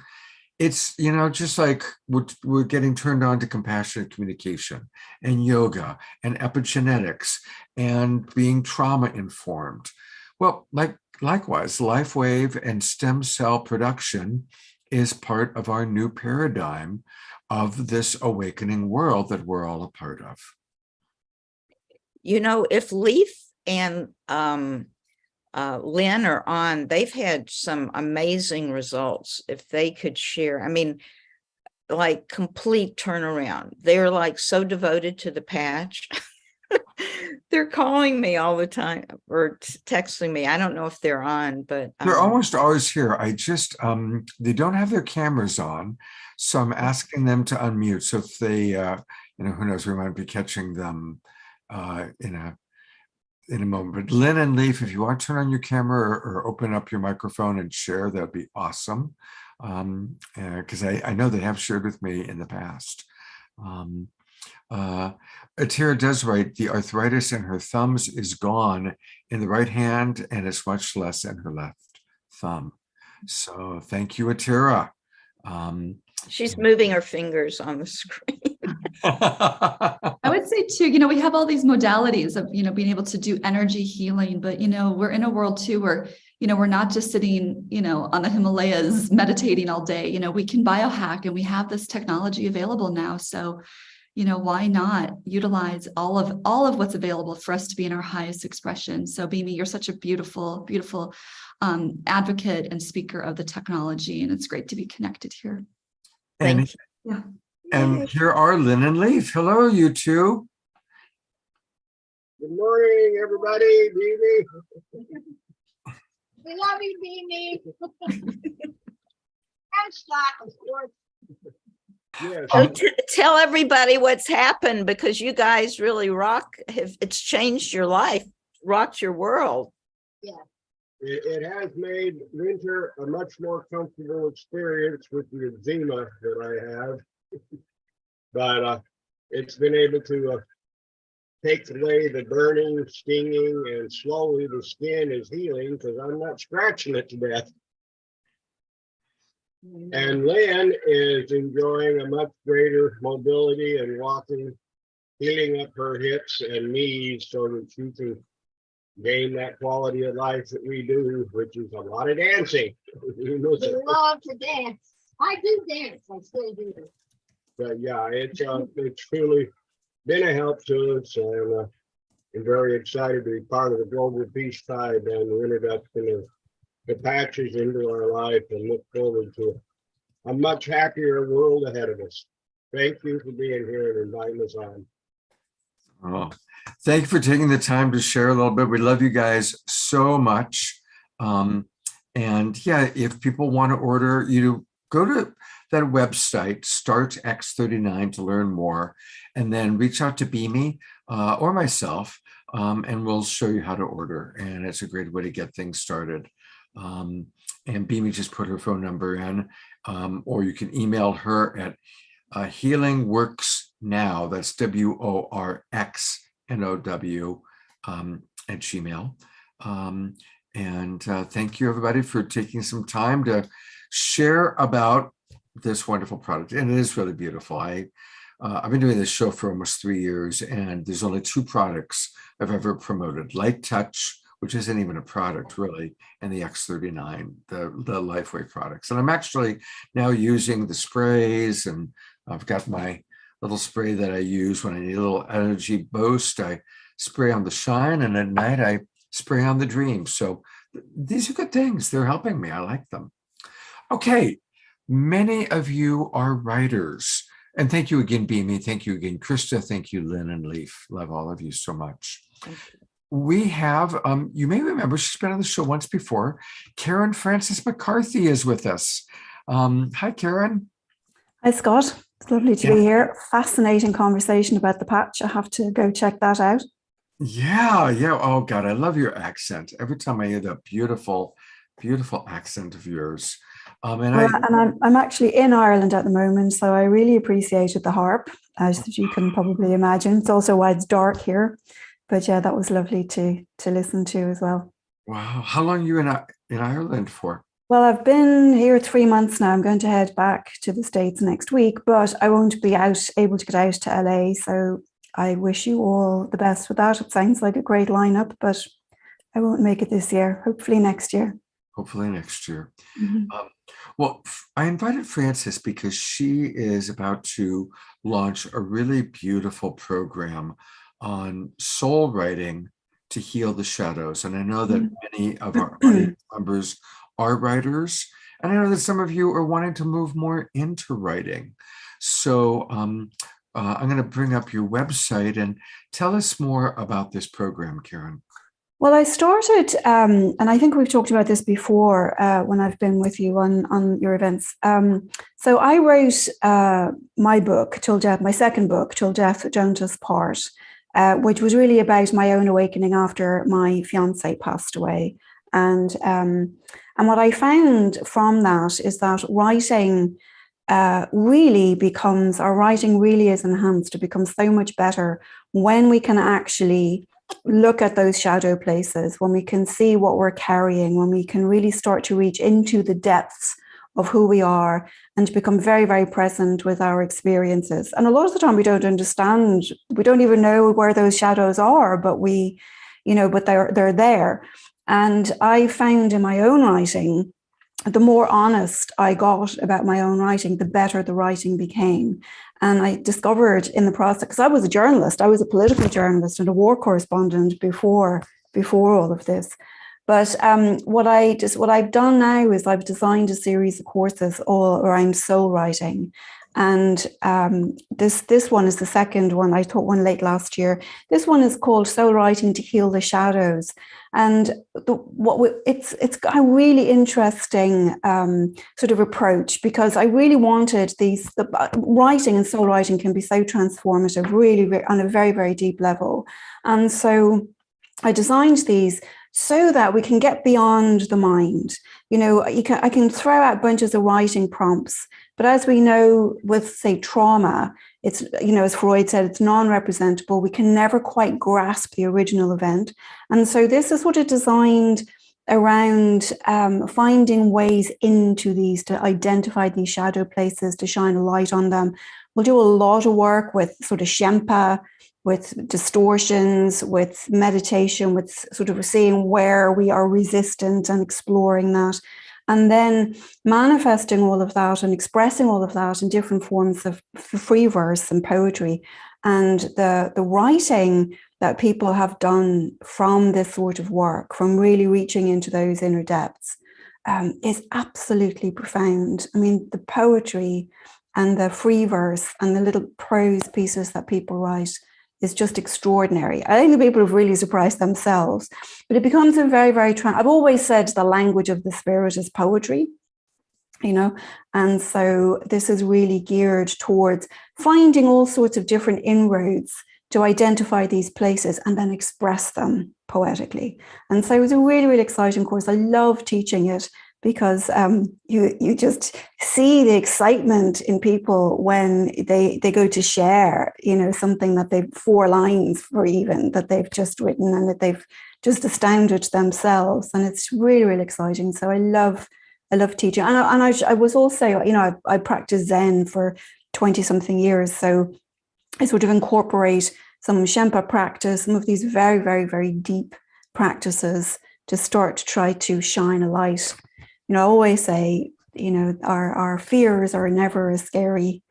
it's, you know, just like we're getting turned on to compassionate communication and yoga and epigenetics and being trauma informed. Well, likewise, LifeWave and stem cell production is part of our new paradigm of this awakening world that we're all a part of. You know, if Leaf and Lynn are on, they've had some amazing results. If they could share, I mean, like complete turnaround. They're like so devoted to the patch. They're calling me all the time or texting me. I don't know if they're on, but they're almost always here. I just they don't have their cameras on, so I'm asking them to unmute. So if they you know, who knows, we might be catching them in a moment. But Lynn and Leaf, if you want to turn on your camera or open up your microphone and share, that'd be awesome. Because I know they have shared with me in the past. Atira does write, the arthritis in her thumbs is gone in the right hand, and it's much less in her left thumb. So thank you, Atira. She's moving her fingers on the screen. I would say too, we have all these modalities of, being able to do energy healing, but, we're in a world too where, we're not just sitting, on the Himalayas meditating all day. We can biohack, and we have this technology available now. So, why not utilize all of what's available for us to be in our highest expression? So Bimi, you're such a beautiful, beautiful advocate and speaker of the technology, and it's great to be connected here. And, Yeah. and here are Lynn and Leaf. Hello, you two. Good morning, everybody. Beanie. We love you, Beanie. And Scott, of course. Yes. So tell everybody what's happened, because you guys really rock. It's changed your life, rocked your world. Yeah. It has made winter a much more comfortable experience with the eczema that I have. But it's been able to take away the burning, stinging, and slowly the skin is healing because I'm not scratching it to death. And Lynn is enjoying a much greater mobility and walking, healing up her hips and knees so that she can gain that quality of life that we do, which is a lot of dancing. We love to dance. I do dance. I still do. But yeah, it's truly been a help to us, and I'm very excited to be part of the Global Peace Tide and the introduction of the patches into our life, and look forward to a much happier world ahead of us. Thank you for being here and inviting us on. Oh, thank you for taking the time to share a little bit. We love you guys so much. And yeah, if people want to order, you go to that website, StartX39, to learn more, and then reach out to Bimi or myself, and we'll show you how to order. And it's a great way to get things started. And Bimi just put her phone number in, or you can email her at Healing Works Now, that's WORXNOW at Gmail. And thank you, everybody, for taking some time to share about this wonderful product. And it is really beautiful. I've been doing this show for almost 3 years, and there's only 2 products I've ever promoted: Light Touch, which isn't even a product really, and the X39, the LifeWave products. And I'm actually now using the sprays, and I've got my little spray that I use when I need a little energy boost. I spray on the shine, and at night I spray on the dream. So these are good things. They're helping me. I like them. Okay. Many of you are writers. And thank you again, Bimi. Thank you again, Krista. Thank you, Lynn and Leaf. Love all of you so much. We have, you may remember, she's been on the show once before. Karen Francis McCarthy is with us. Hi, Karen. Hi, Scott. It's lovely to be here. Fascinating conversation about the patch. I have to go check that out. Yeah. Oh, God, I love your accent. Every time I hear that beautiful, beautiful accent of yours. I'm actually in Ireland at the moment, so I really appreciated the harp, as you can probably imagine. It's also why it's dark here. But yeah, that was lovely to listen to as well. Wow. How long are you in Ireland for? Well, I've been here 3 months now. I'm going to head back to the States next week, but I won't be able to get out to LA. So I wish you all the best with that. It sounds like a great lineup, but I won't make it this year. Hopefully next year. Hopefully next year. Mm-hmm. Well, I invited Frances because she is about to launch a really beautiful program on soul writing to heal the shadows. And I know that many of our audience members are writers, and I know that some of you are wanting to move more into writing. So I'm going to bring up your website and tell us more about this program, Karen. Well, I started, and I think we've talked about this before when I've been with you on your events. So I wrote my book, Till Death, my second book, Till Death Don't Us Part, which was really about my own awakening after my fiance passed away. And what I found from that is that writing writing really is enhanced. It becomes so much better when we can actually look at those shadow places, when we can see what we're carrying, when we can really start to reach into the depths of who we are and to become very, very present with our experiences. And a lot of the time we don't understand, we don't even know where those shadows are, but but they're there. And I found in my own writing, the more honest I got about my own writing, the better the writing became. And I discovered in the process, because I was a journalist, I was a political journalist and a war correspondent before all of this. But what I've done now is I've designed a series of courses all around soul writing. And this one is the second one. I taught one late last year. This one is called Soul Writing to Heal the Shadows. And it's a really interesting sort of approach, because I really wanted writing and soul writing can be so transformative, really on a very, very deep level. And so I designed these so that we can get beyond the mind. I can throw out bunches of writing prompts, but as we know with, say, trauma, it's, as Freud said, it's non-representable. We can never quite grasp the original event. And so this is sort of designed around finding ways into these, to identify these shadow places, to shine a light on them. We'll do a lot of work with sort of Shempa, with distortions, with meditation, with sort of seeing where we are resistant and exploring that. And then manifesting all of that and expressing all of that in different forms of free verse and poetry. And the writing that people have done from this sort of work, from really reaching into those inner depths, is absolutely profound. I mean, the poetry and the free verse and the little prose pieces that people write is just extraordinary. I think the people have really surprised themselves, but it becomes a very, very, I've always said the language of the spirit is poetry, and so this is really geared towards finding all sorts of different inroads to identify these places and then express them poetically. And so it was a really, really exciting course. I love teaching it, because you just see the excitement in people when they go to share, something that they've 4 lines for even that they've just written and that they've just astounded themselves. And it's really, really exciting. So I love teaching. And I was also, I practiced Zen for 20 something years. So I sort of incorporate some Shempa practice, some of these very, very, very deep practices to start to try to shine a light. I always say, our fears are never as scary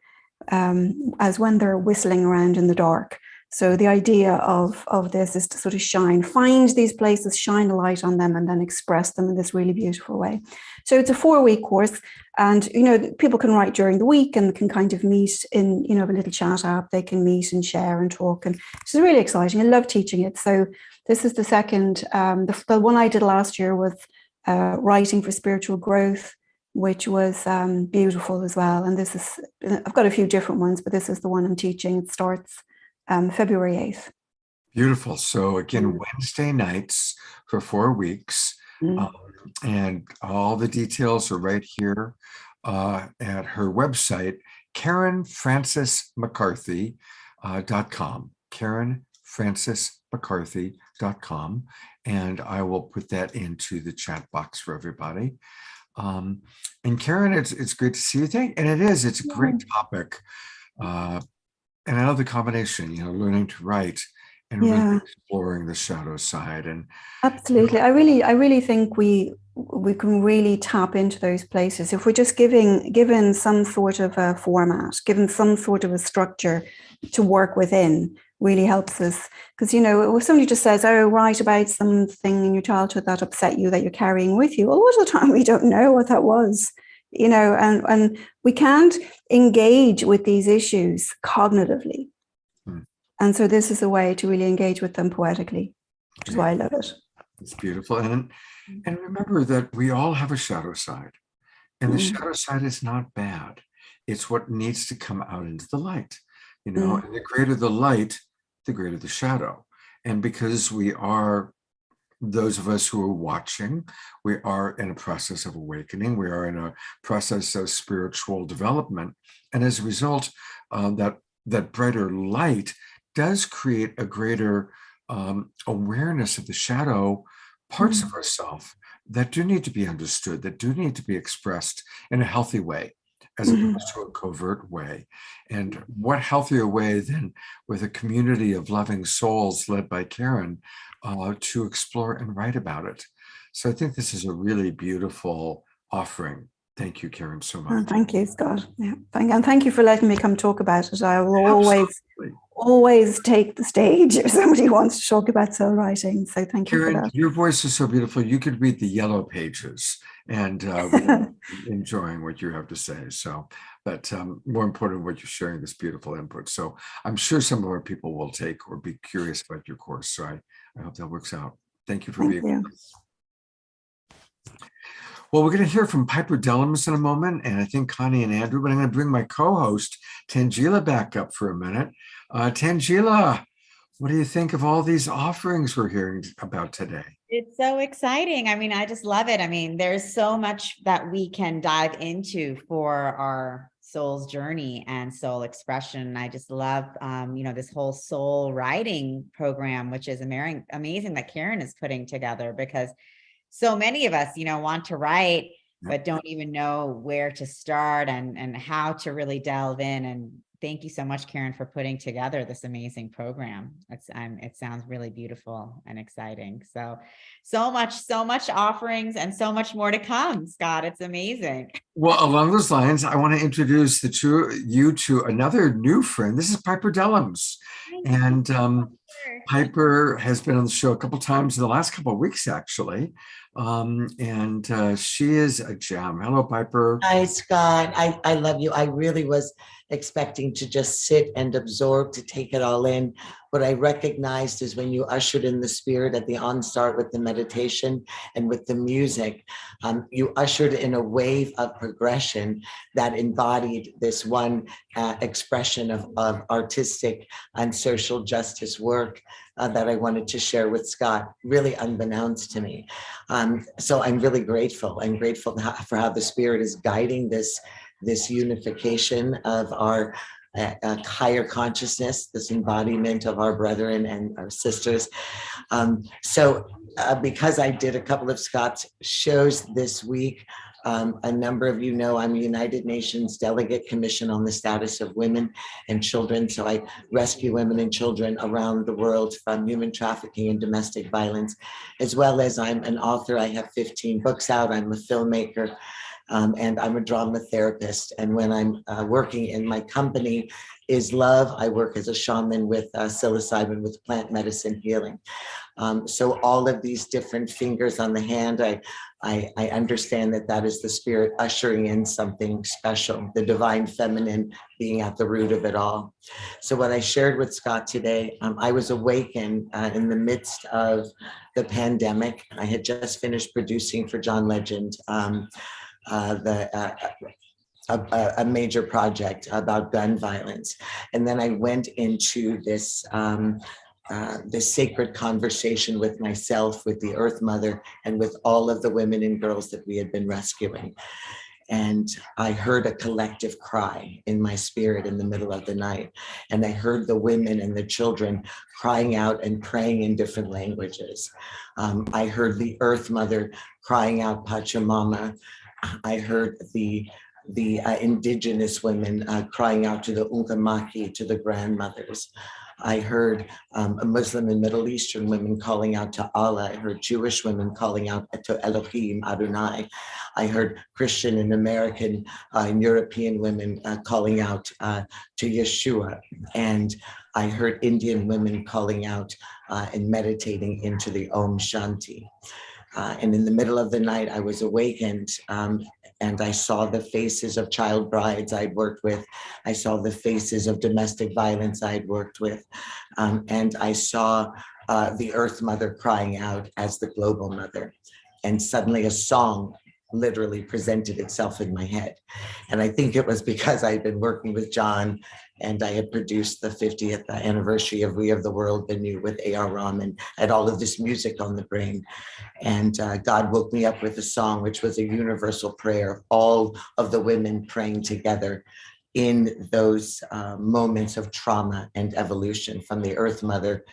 as when they're whistling around in the dark. So the idea of this is to sort of find these places, shine a light on them, and then express them in this really beautiful way. So it's a 4-week course, and people can write during the week and can kind of meet in a little chat app. They can meet and share and talk, and it's really exciting. I love teaching it. So this is the second. The one I did last year was Writing for Spiritual Growth, which was beautiful as well. And I've got a few different ones, but this is the one I'm teaching. It starts February 8th. Beautiful. So again, Wednesday nights for 4 weeks. And all the details are right here at her website, KarenFrancisMcCarthy.com. KarenFrancisMcCarthy.com. And I will put that into the chat box for everybody. And Karen, it's great to see you. It's a great topic. And I love the combination, learning to write and really exploring the shadow side. And absolutely, I really think we can really tap into those places if we're just given some sort of a format, given some sort of a structure to work within. Really helps us, because if somebody just says, write about something in your childhood that upset you that you're carrying with you, a lot of the time we don't know what that was, and we can't engage with these issues cognitively. And so this is a way to really engage with them poetically, which is why I love it. It's beautiful. And remember that we all have a shadow side, and the shadow side is not bad. It's what needs to come out into the light. And the greater the light, the greater the shadow. And because we are, those of us who are watching, we are in a process of awakening. We are in a process of spiritual development. And as a result, that brighter light does create a greater awareness of the shadow parts of ourselves that do need to be understood, that do need to be expressed in a healthy way, as opposed to a covert way. And what healthier way than with a community of loving souls led by Karen to explore and write about it. So I think this is a really beautiful offering. Thank you, Karen, so much. Thank you, Scott. Yeah, thank you for letting me come talk about it. I will always take the stage if somebody wants to talk about soul writing. So thank you Karen, for that. your voice is so beautiful. You could read the yellow pages and enjoying what you have to say. So, but more important, what you're sharing, this beautiful input. So I'm sure some of our people will take or be curious about your course. So I hope that works out. Thank you for being with us. Well, we're going to hear from Piper Dellums in a moment, and I think Connie and Andrew, but I'm going to bring my co-host, Tangela, back up for a minute. Tangela, what do you think of all these offerings we're hearing about today? It's so exciting. I mean, I just love it. I mean, there's so much that we can dive into for our soul's journey and soul expression. I just love, this whole soul writing program, which is amazing that Karen is putting together, because so many of us, want to write, but don't even know where to start and how to really delve in. And thank you so much, Karen, for putting together this amazing program. It sounds really beautiful and exciting. So much offerings and so much more to come, Scott. It's amazing. Well, along those lines, I want to introduce you to another new friend. This is Piper Dellums. And Piper has been on the show a couple times in the last couple of weeks, actually. And she is a gem. Hello, Piper. Hi, Scott. I love you. I really was expecting to just sit and absorb, to take it all in. What I recognized is when you ushered in the spirit at the onstart with the meditation and with the music, you ushered in a wave of progression that embodied this one expression of artistic and social justice work that I wanted to share with Scott, really unbeknownst to me. So I'm really grateful. I'm grateful for how the spirit is guiding this unification of our higher consciousness, this embodiment of our brethren and our sisters. Because I did a couple of Scott's shows this week, a number of you know I'm a United Nations Delegate Commission on the Status of Women and Children. So I rescue women and children around the world from human trafficking and domestic violence, as well as I'm an author. I have 15 books out. I'm a filmmaker. And I'm a drama therapist. And when I'm working in my company is Love, I work as a shaman with psilocybin, with plant medicine healing. So all of these different fingers on the hand, I understand that is the spirit ushering in something special, the divine feminine being at the root of it all. So what I shared with Scott today, I was awakened in the midst of the pandemic. I had just finished producing for John Legend, a major project about gun violence. And then I went into this sacred conversation with myself, with the Earth Mother, and with all of the women and girls that we had been rescuing. And I heard a collective cry in my spirit in the middle of the night. And I heard the women and the children crying out and praying in different languages. I heard the Earth Mother crying out Pachamama. I heard the indigenous women crying out to the Ungamaki, to the grandmothers. I heard Muslim and Middle Eastern women calling out to Allah. I heard Jewish women calling out to Elohim, Adonai. I heard Christian and American and European women calling out to Yeshua. And I heard Indian women calling out and meditating into the Om Shanti. And in the middle of the night, I was awakened and I saw the faces of child brides I'd worked with. I saw the faces of domestic violence I'd worked with. And I saw the Earth Mother crying out as the global mother. And suddenly a song literally presented itself in my head. And I think it was because I'd been working with John and I had produced the 50th anniversary of We of the World, the New with A.R. Rahman, had all of this music on the brain. And God woke me up with a song, which was a universal prayer of all of the women praying together in those moments of trauma and evolution, from the Earth Mother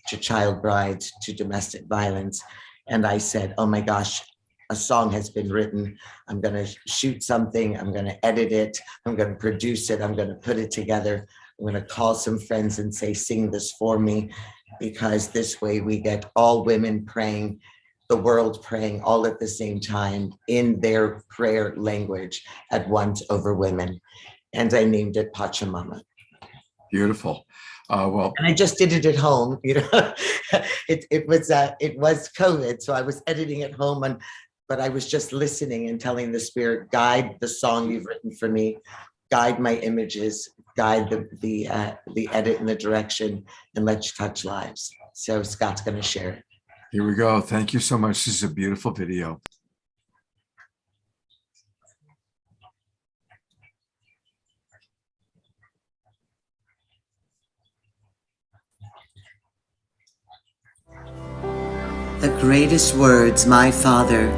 to child brides, to domestic violence. And I said, oh my gosh, a song has been written. I'm going to shoot something. I'm going to edit it. I'm going to produce it. I'm going to put it together. I'm going to call some friends and say, sing this for me, because this way we get all women praying, the world praying all at the same time in their prayer language at once over women. And I named it Pachamama. Beautiful. Well, and I just did it at home. It was COVID, so I was editing at home, but I was just listening and telling the spirit, guide the song you've written for me, guide my images, guide the edit and the direction, and let you touch lives. So Scott's going to share it. Here we go. Thank you so much. This is a beautiful video. The greatest words my father,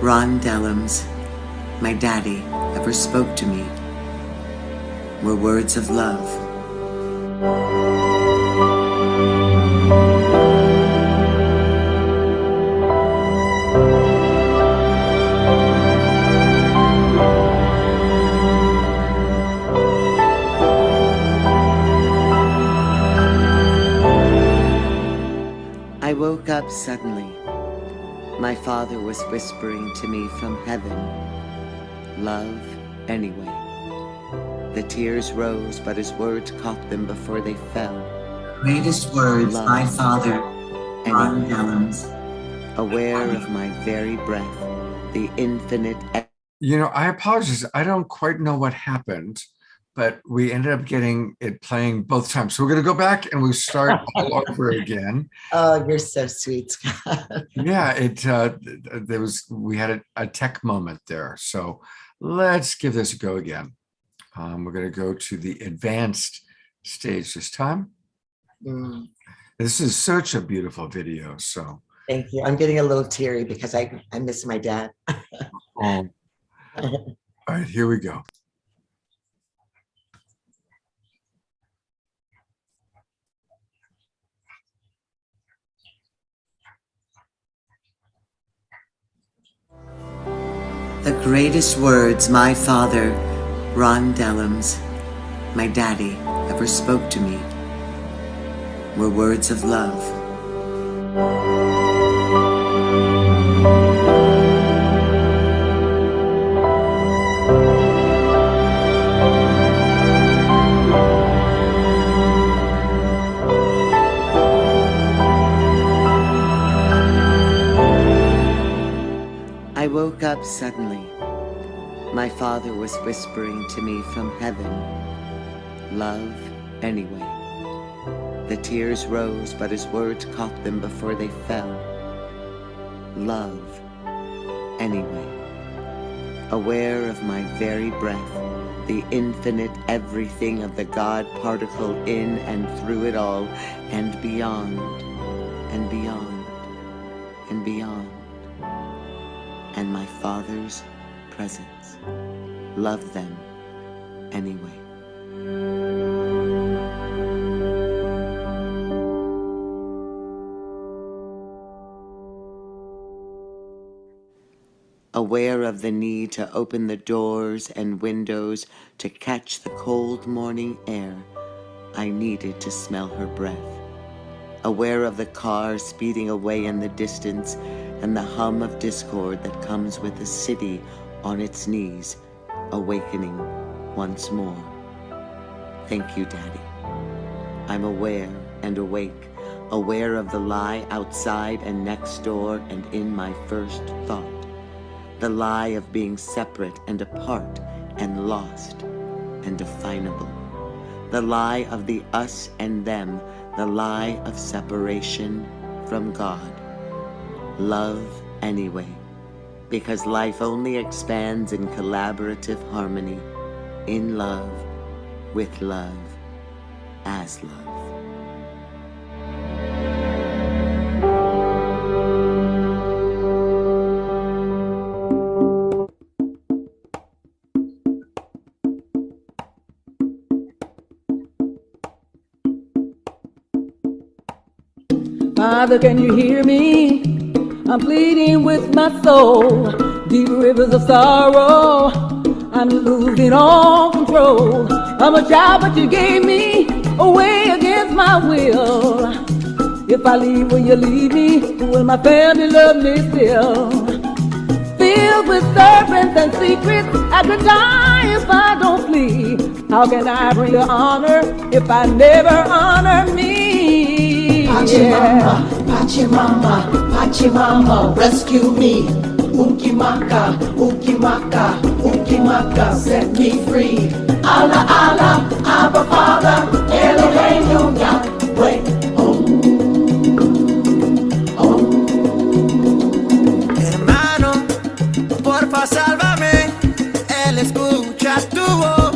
Ron Dellums, my daddy, ever spoke to me were words of love. I woke up suddenly. My father was whispering to me from heaven, love anyway. The tears rose, but his words caught them before they fell. Greatest words, love, my father, Ron Dellums. Aware of my very breath, the infinite. I apologize. I don't quite know what happened, but we ended up getting it playing both times. So we're going to go back and we start all over again. Oh, you're so sweet, Scott. Yeah, we had a tech moment there. So let's give this a go again. We're going to go to the advanced stage this time. This is such a beautiful video. So thank you. I'm getting a little teary because I miss my dad. All right, here we go. The greatest words my father, Ron Dellums, my daddy, ever spoke to me were words of love. I woke up suddenly. My father was whispering to me from heaven, love anyway. The tears rose, but his words caught them before they fell. Love anyway. Aware of my very breath, the infinite everything of the God particle in and through it all, and beyond, and beyond, and beyond. And my father's presence. Love them anyway. Aware of the need to open the doors and windows to catch the cold morning air, I needed to smell her breath. Aware of the car speeding away in the distance and the hum of discord that comes with the city on its knees, awakening once more. Thank you, Daddy. I'm aware and awake, aware of the lie outside and next door and in my first thought. The lie of being separate and apart and lost and definable. The lie of the us and them, the lie of separation from God. Love anyway, because life only expands in collaborative harmony, in love, with love, as love. Father, can you hear me? I'm pleading with my soul. Deep rivers of sorrow. I'm losing all control. I'm a child, but you gave me away against my will. If I leave, will you leave me? Will my family love me still? Filled with serpents and secrets, I could die if I don't flee. How can I bring you honor if I never honor me? Pachimama, Pachimama, Pachimama, rescue me. Ukimaka, Ukimaka, Ukimaka, set me free. Allah, Allah, Abba Father, Eloheinu, Yahweh. Hermano, porfa, sálvame. Él escucha tu voz.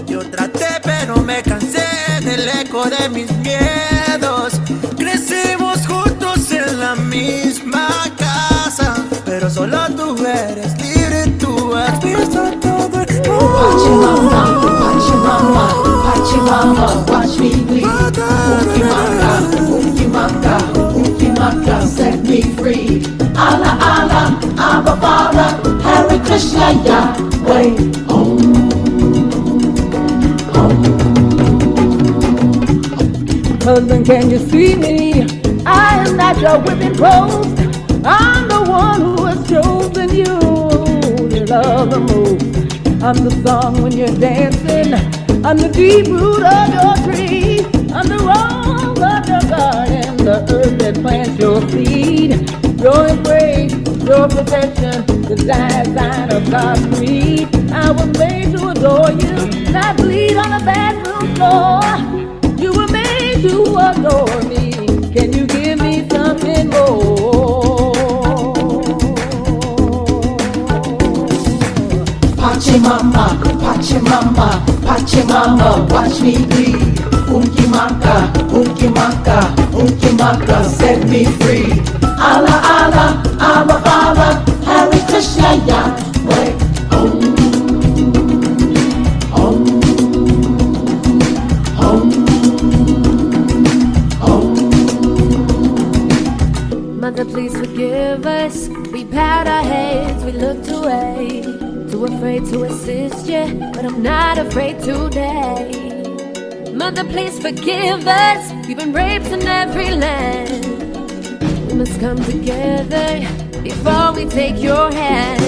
Yo traté, pero me cansé del eco de mis miedos. Crecimos juntos en la misma casa, pero solo tú eres libre, tú has visto todo el mundo. Pachimama, Pachimama, Pachimama, watch me bleed. Ukimaka, Ukimaka, Ukimaka, set me free. Allah, Allah, Abba Father, Hare Krishna, Yahweh. Husband, can you see me? I am not your whipping post. I'm the one who has chosen you to love the most. I'm the song when you're dancing. I'm the deep root of your tree. I'm the rose of your garden, the earth that plants your seed. Your embrace, your protection, the design of God's creed. I was made to adore you, not bleed on the bathroom floor. You were made to adore me. Can you give me something more? Pachimama, Pachimama, Pachimama, watch me bleed. Ukimaka, Ukimaka, Ukimaka, set me free. Allah, Allah, Abba Father, Hare Krishna, Yahweh. Mother, please forgive us. We bowed our heads, we looked away. Too afraid to assist you, but I'm not afraid today. Mother, please forgive us. We've been raped in every land. We must come together before we take your hand.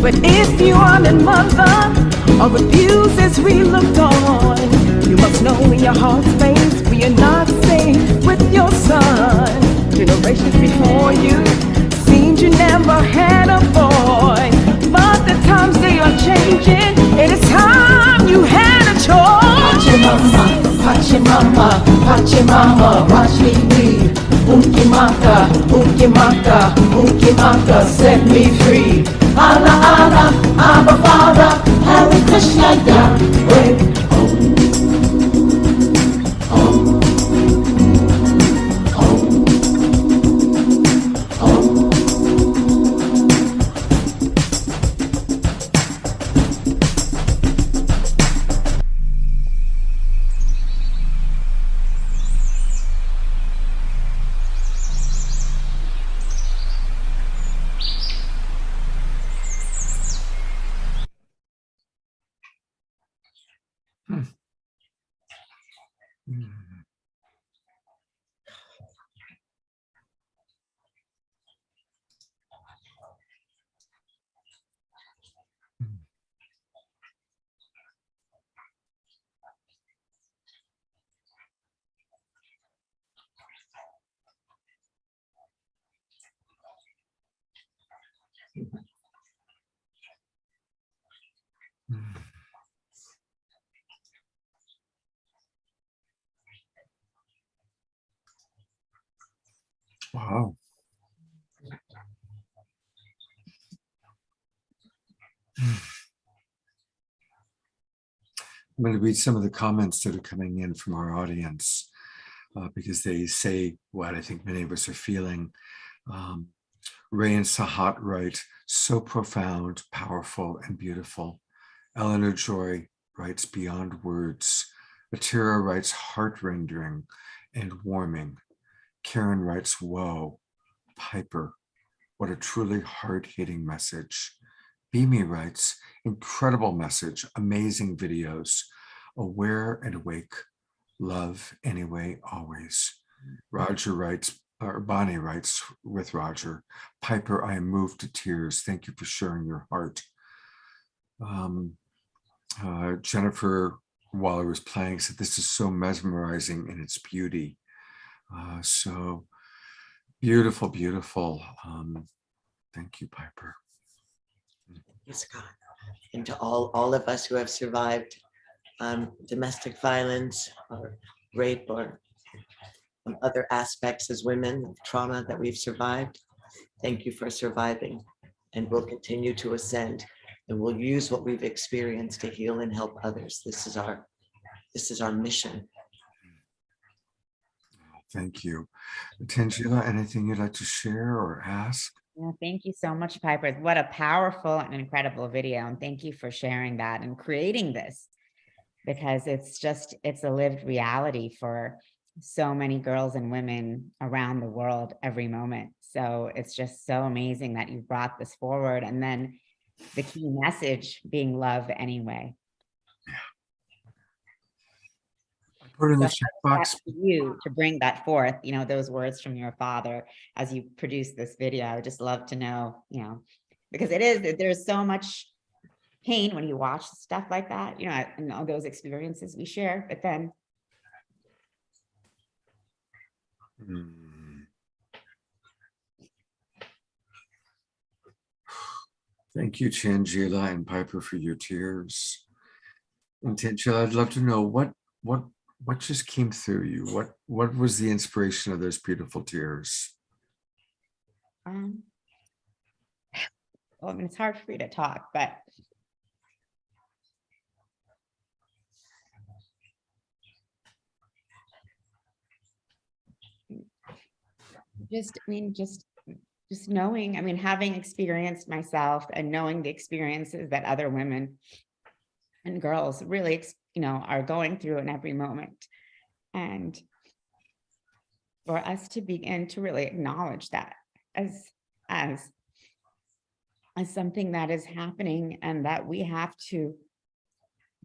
But if you are a mother or refuse as we looked on, you must know in your heart's space we are not safe with your son. Generations before you seemed you never had a boy, but the times they are changing. It is time you had a choice. Pachimama, Pachimama, Pachimama, watch me bleed. Ukimaka, Ukimaka, Ukimaka, set me free. Allah, Allah, Abba Father, Hare Krishna, Yahweh. Wow. I'm going to read some of the comments that are coming in from our audience because they say what I think many of us are feeling. Ray and Sahat write, so profound, powerful, and beautiful. Eleanor Joy writes, beyond words. Atira writes, heart-rending and warming. Karen writes, whoa, Piper, what a truly hard-hitting message. Beamy writes, incredible message, amazing videos, aware and awake, love anyway, always. Roger writes, or Bonnie writes with Roger, Piper, I am moved to tears. Thank you for sharing your heart. Jennifer, while I was playing, said, this is so mesmerizing in its beauty. So beautiful, beautiful. Thank you, Piper. Yes, God. And to all of us who have survived domestic violence or rape or other aspects as women of trauma that we've survived, thank you for surviving, and we'll continue to ascend, and we'll use what we've experienced to heal and help others. This is our mission. Thank you. Tangela, anything you'd like to share or ask? Yeah, thank you so much, Piper. What a powerful and incredible video. And thank you for sharing that and creating this, because it's a lived reality for so many girls and women around the world every moment. So it's just so amazing that you brought this forward. And then the key message being love anyway. Put in the So chat box. for you to bring that forth, those words from your father as you produce this video. I would just love to know, because there's so much pain when you watch stuff like that, and all those experiences we share, but then. Thank you, Tangela and Piper, for your tears. And Tangela, I'd love to know what just came through you? What was the inspiration of those beautiful tears? Well, I mean, it's hard for me to talk, but just knowing, having experienced myself and knowing the experiences that other women and girls really, are going through in every moment. And for us to begin to really acknowledge that as something that is happening, and that we have to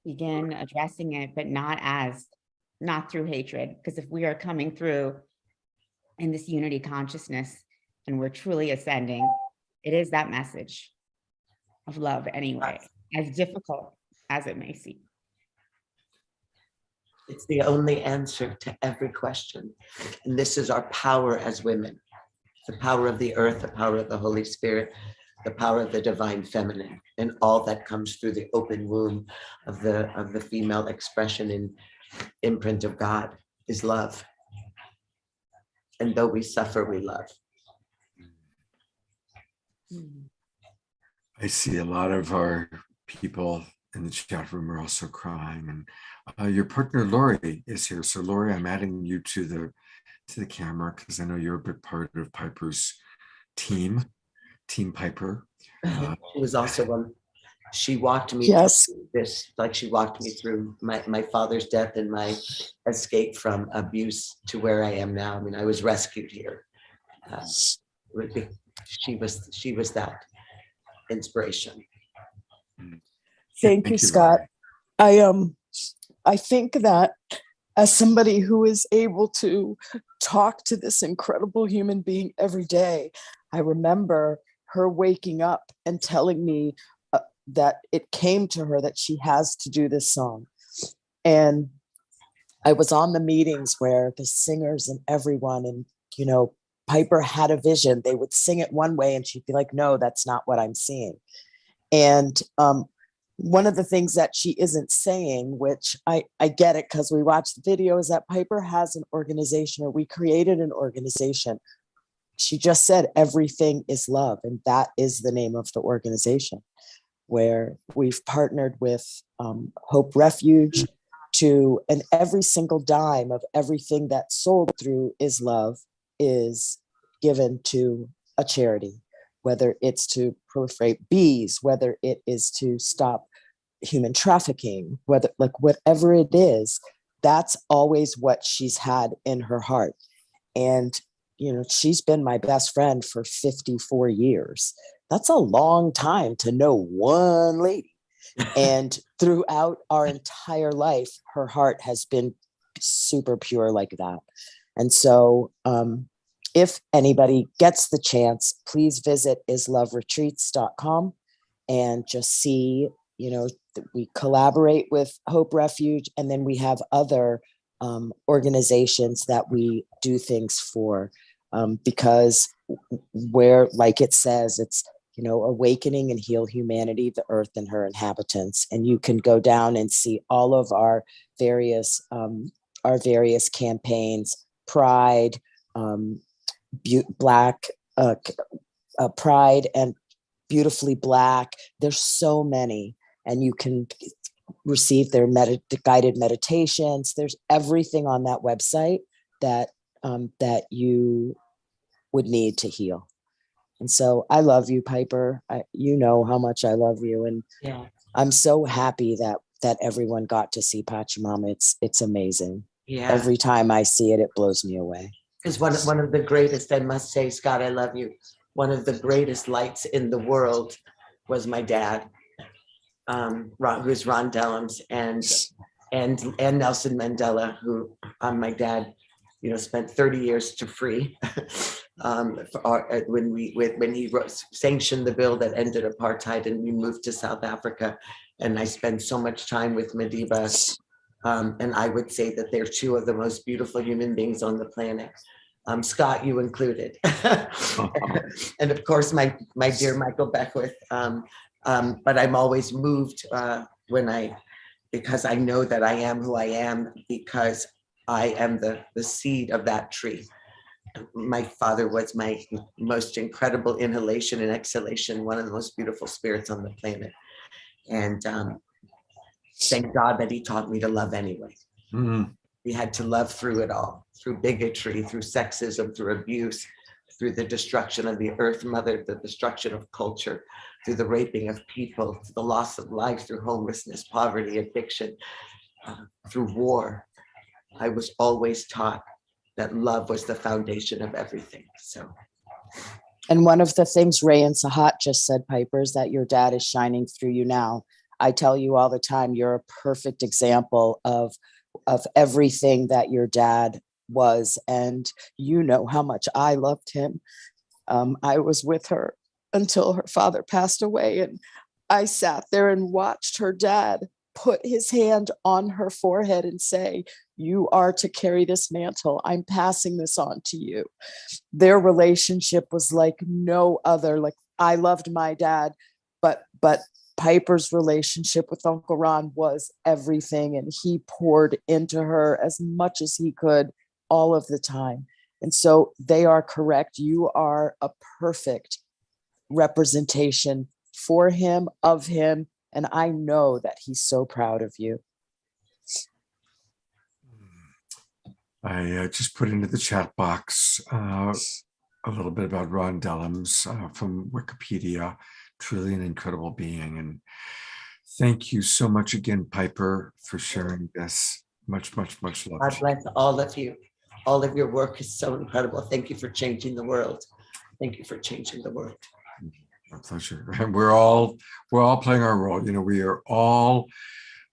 begin addressing it, but not through hatred. Because if we are coming through in this unity consciousness and we're truly ascending, it is that message of love anyway, as difficult as it may seem. It's the only answer to every question. And this is our power as women, the power of the earth, the power of the Holy Spirit, the power of the divine feminine, and all that comes through the open womb of the female expression and imprint of God is love. And though we suffer, we love. I see a lot of our people in the chat room are also crying, and your partner Lori is here. So Lori, I'm adding you to the camera because I know you're a big part of Piper's team Piper. She was also one. She walked me through this, like she walked me through my father's death and my escape from abuse to where I am now. I was rescued here. She was that inspiration. Thank you, Scott. I think that as somebody who is able to talk to this incredible human being every day, I remember her waking up and telling me that it came to her that she has to do this song. And I was on the meetings where the singers and everyone, and Piper had a vision. They would sing it one way and she'd be like, no, that's not what I'm seeing. And one of the things that she isn't saying, which I get it because we watched the video, is that Piper has an organization, or we created an organization. She just said everything is love, and that is the name of the organization, where we've partnered with Hope Refuge and every single dime of everything that's sold through Is Love is given to a charity, whether it's to proliferate bees, whether it is to stop human trafficking, whatever it is, that's always what she's had in her heart. And she's been my best friend for 54 years. That's a long time to know one lady. And throughout our entire life, her heart has been super pure like that. And so if anybody gets the chance, please visit isloveretreats.com and just see, that we collaborate with Hope Refuge, and then we have other organizations that we do things for, because where, like it says, it's, awakening and heal humanity, the earth and her inhabitants. And you can go down and see all of our various campaigns, Pride, Black, Pride and Beautifully Black. There's so many, and you can receive their guided meditations. There's everything on that website that you would need to heal. And so I love you, Piper. You know how much I love you, and I'm so happy that everyone got to see Pachamama. It's amazing. Yeah. Every time I see it, it blows me away. Is one of the greatest, I must say, Scott, I love you. One of the greatest lights in the world was my dad, who's Ron Dellums, and Nelson Mandela, who my dad, spent 30 years to free when he sanctioned the bill that ended apartheid, and we moved to South Africa. And I spent so much time with Madiba. And I would say that they're two of the most beautiful human beings on the planet. Scott, you included. And of course, my dear Michael Beckwith. But I'm always moved because I know that I am who I am, because I am the seed of that tree. My father was my most incredible inhalation and exhalation, one of the most beautiful spirits on the planet. And thank God that he taught me to love anyway. Mm. We had to love through it all, through bigotry, through sexism, through abuse, through the destruction of the earth mother, the destruction of culture, through the raping of people, through the loss of life, through homelessness, poverty, addiction, through war. I was always taught that love was the foundation of everything. So. And one of the things Ray and Sahat just said, Piper, is that your dad is shining through you now. I tell you all the time, you're a perfect example of everything that your dad was. And you know how much I loved him. I was with her until her father passed away. And I sat there and watched her dad put his hand on her forehead and say, "You are to carry this mantle. I'm passing this on to you." Their relationship was like no other. Like, I loved my dad, but Piper's relationship with Uncle Ron was everything, and he poured into her as much as he could all of the time. And so they are correct. You are a perfect representation for him, of him, and I know that he's so proud of you. I just put into the chat box a little bit about Ron Dellums from Wikipedia. Truly an incredible being. And thank you so much again, Piper, for sharing this. Much, much, much love. God bless all of you. All of your work is so incredible. Thank you for changing the world. Thank you for changing the world. My pleasure. And we're all playing our role. We are all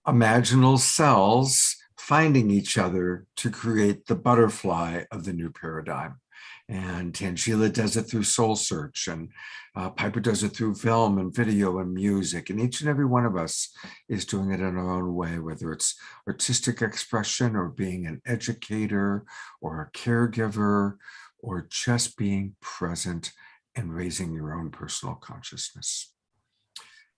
imaginal cells finding each other to create the butterfly of the new paradigm. And Tangela does it through Soul Search, and Piper does it through film and video and music. And each and every one of us is doing it in our own way, whether it's artistic expression or being an educator or a caregiver or just being present and raising your own personal consciousness.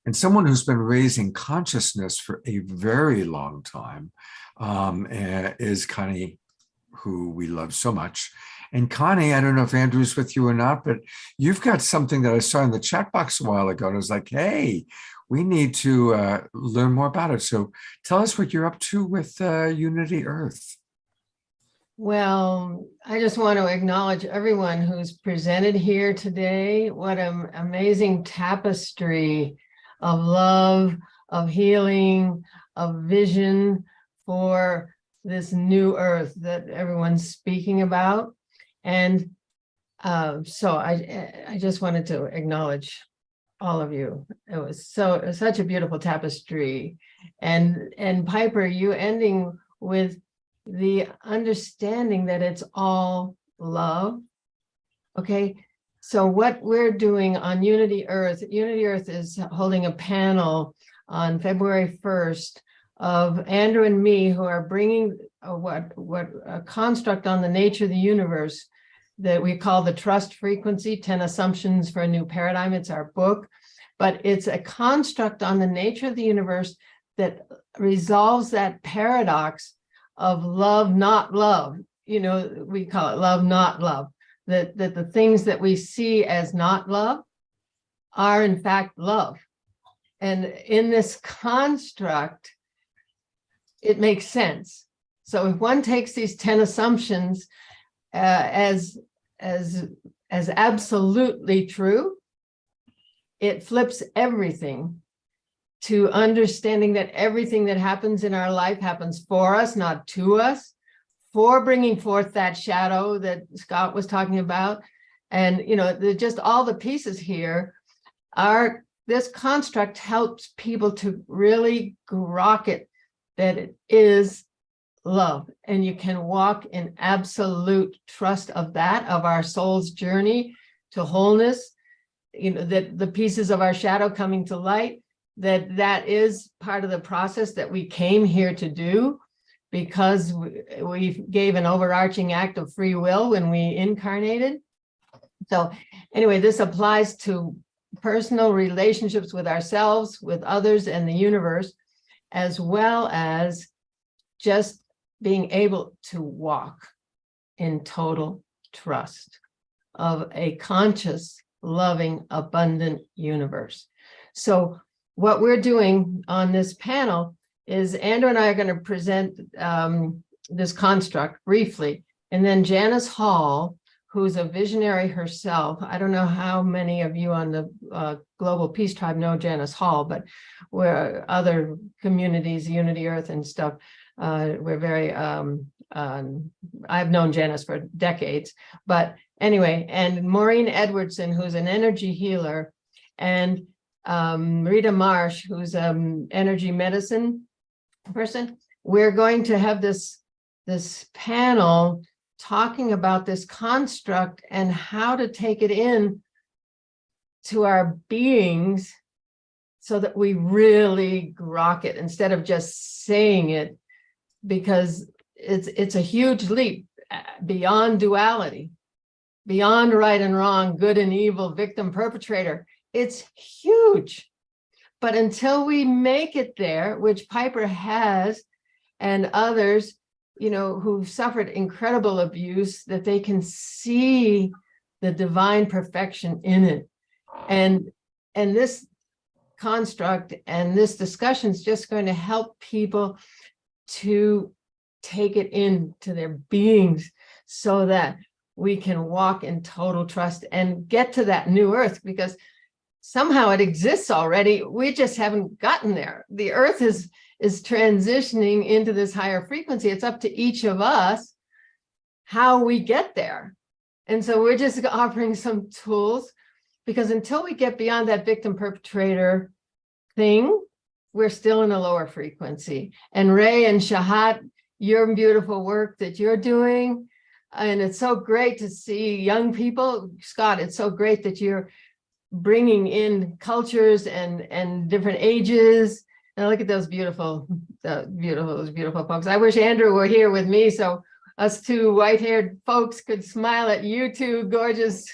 And someone who's been raising consciousness for a very long time is Connie, who we love so much. And Connie, I don't know if Andrew's with you or not, but you've got something that I saw in the chat box a while ago. And I was like, hey, we need to learn more about it. So tell us what you're up to with Unity Earth. Well, I just want to acknowledge everyone who's presented here today. What an amazing tapestry of love, of healing, of vision for this new earth that everyone's speaking about. And So I just wanted to acknowledge all of you. It was such a beautiful tapestry. And Piper, you ending with the understanding that it's all love. Okay, so what we're doing on Unity Earth is holding a panel on February 1st of Andrew and me, who are bringing a construct on the nature of the universe that we call the trust frequency, 10 Assumptions for a New Paradigm. It's our book, but it's a construct on the nature of the universe that resolves that paradox of love, not love. You know, we call it love, not love. That the things that we see as not love are in fact love. And in this construct, it makes sense. So if one takes these 10 assumptions as absolutely true, it flips everything to understanding that everything that happens in our life happens for us, not to us, for bringing forth that shadow that Scott was talking about. And, you know, just all the pieces here are, this construct helps people to really grok it, that it is love. And you can walk in absolute trust of that, of our soul's journey to wholeness, you know, that the pieces of our shadow coming to light, that is part of the process that we came here to do, because we gave an overarching act of free will when we incarnated. So anyway, this applies to personal relationships with ourselves, with others, and the universe, as well as just being able to walk in total trust of a conscious, loving, abundant universe. So what we're doing on this panel is Andrew and I are going to present this construct briefly, and then Janice Hall, who's a visionary herself. I don't know how many of you on the Global Peace Tribe know Janice Hall, but we're other communities, Unity Earth and stuff. We're very, I've known Janice for decades, but anyway, and Maureen Edwardson, who's an energy healer, and Rita Marsh, who's energy medicine person. We're going to have this panel talking about this construct and how to take it in to our beings so that we really grok it instead of just saying it, because it's a huge leap beyond duality, beyond right and wrong, good and evil, victim, perpetrator. It's huge. But until we make it there, which Piper has, and others, you know, who've suffered incredible abuse, that they can see the divine perfection in it. And this construct and this discussion is just going to help people to take it into their beings so that we can walk in total trust and get to that new earth, because somehow it exists already. We just haven't gotten there. The earth is transitioning into this higher frequency. It's up to each of us how we get there. And so we're just offering some tools, because until we get beyond that victim perpetrator thing, we're still in a lower frequency. And Ray and Shahat, your beautiful work that you're doing, and it's so great to see young people. Scott, it's so great that you're bringing in cultures and different ages. And look at those beautiful folks. I wish Andrew were here with me, so us two white-haired folks could smile at you two gorgeous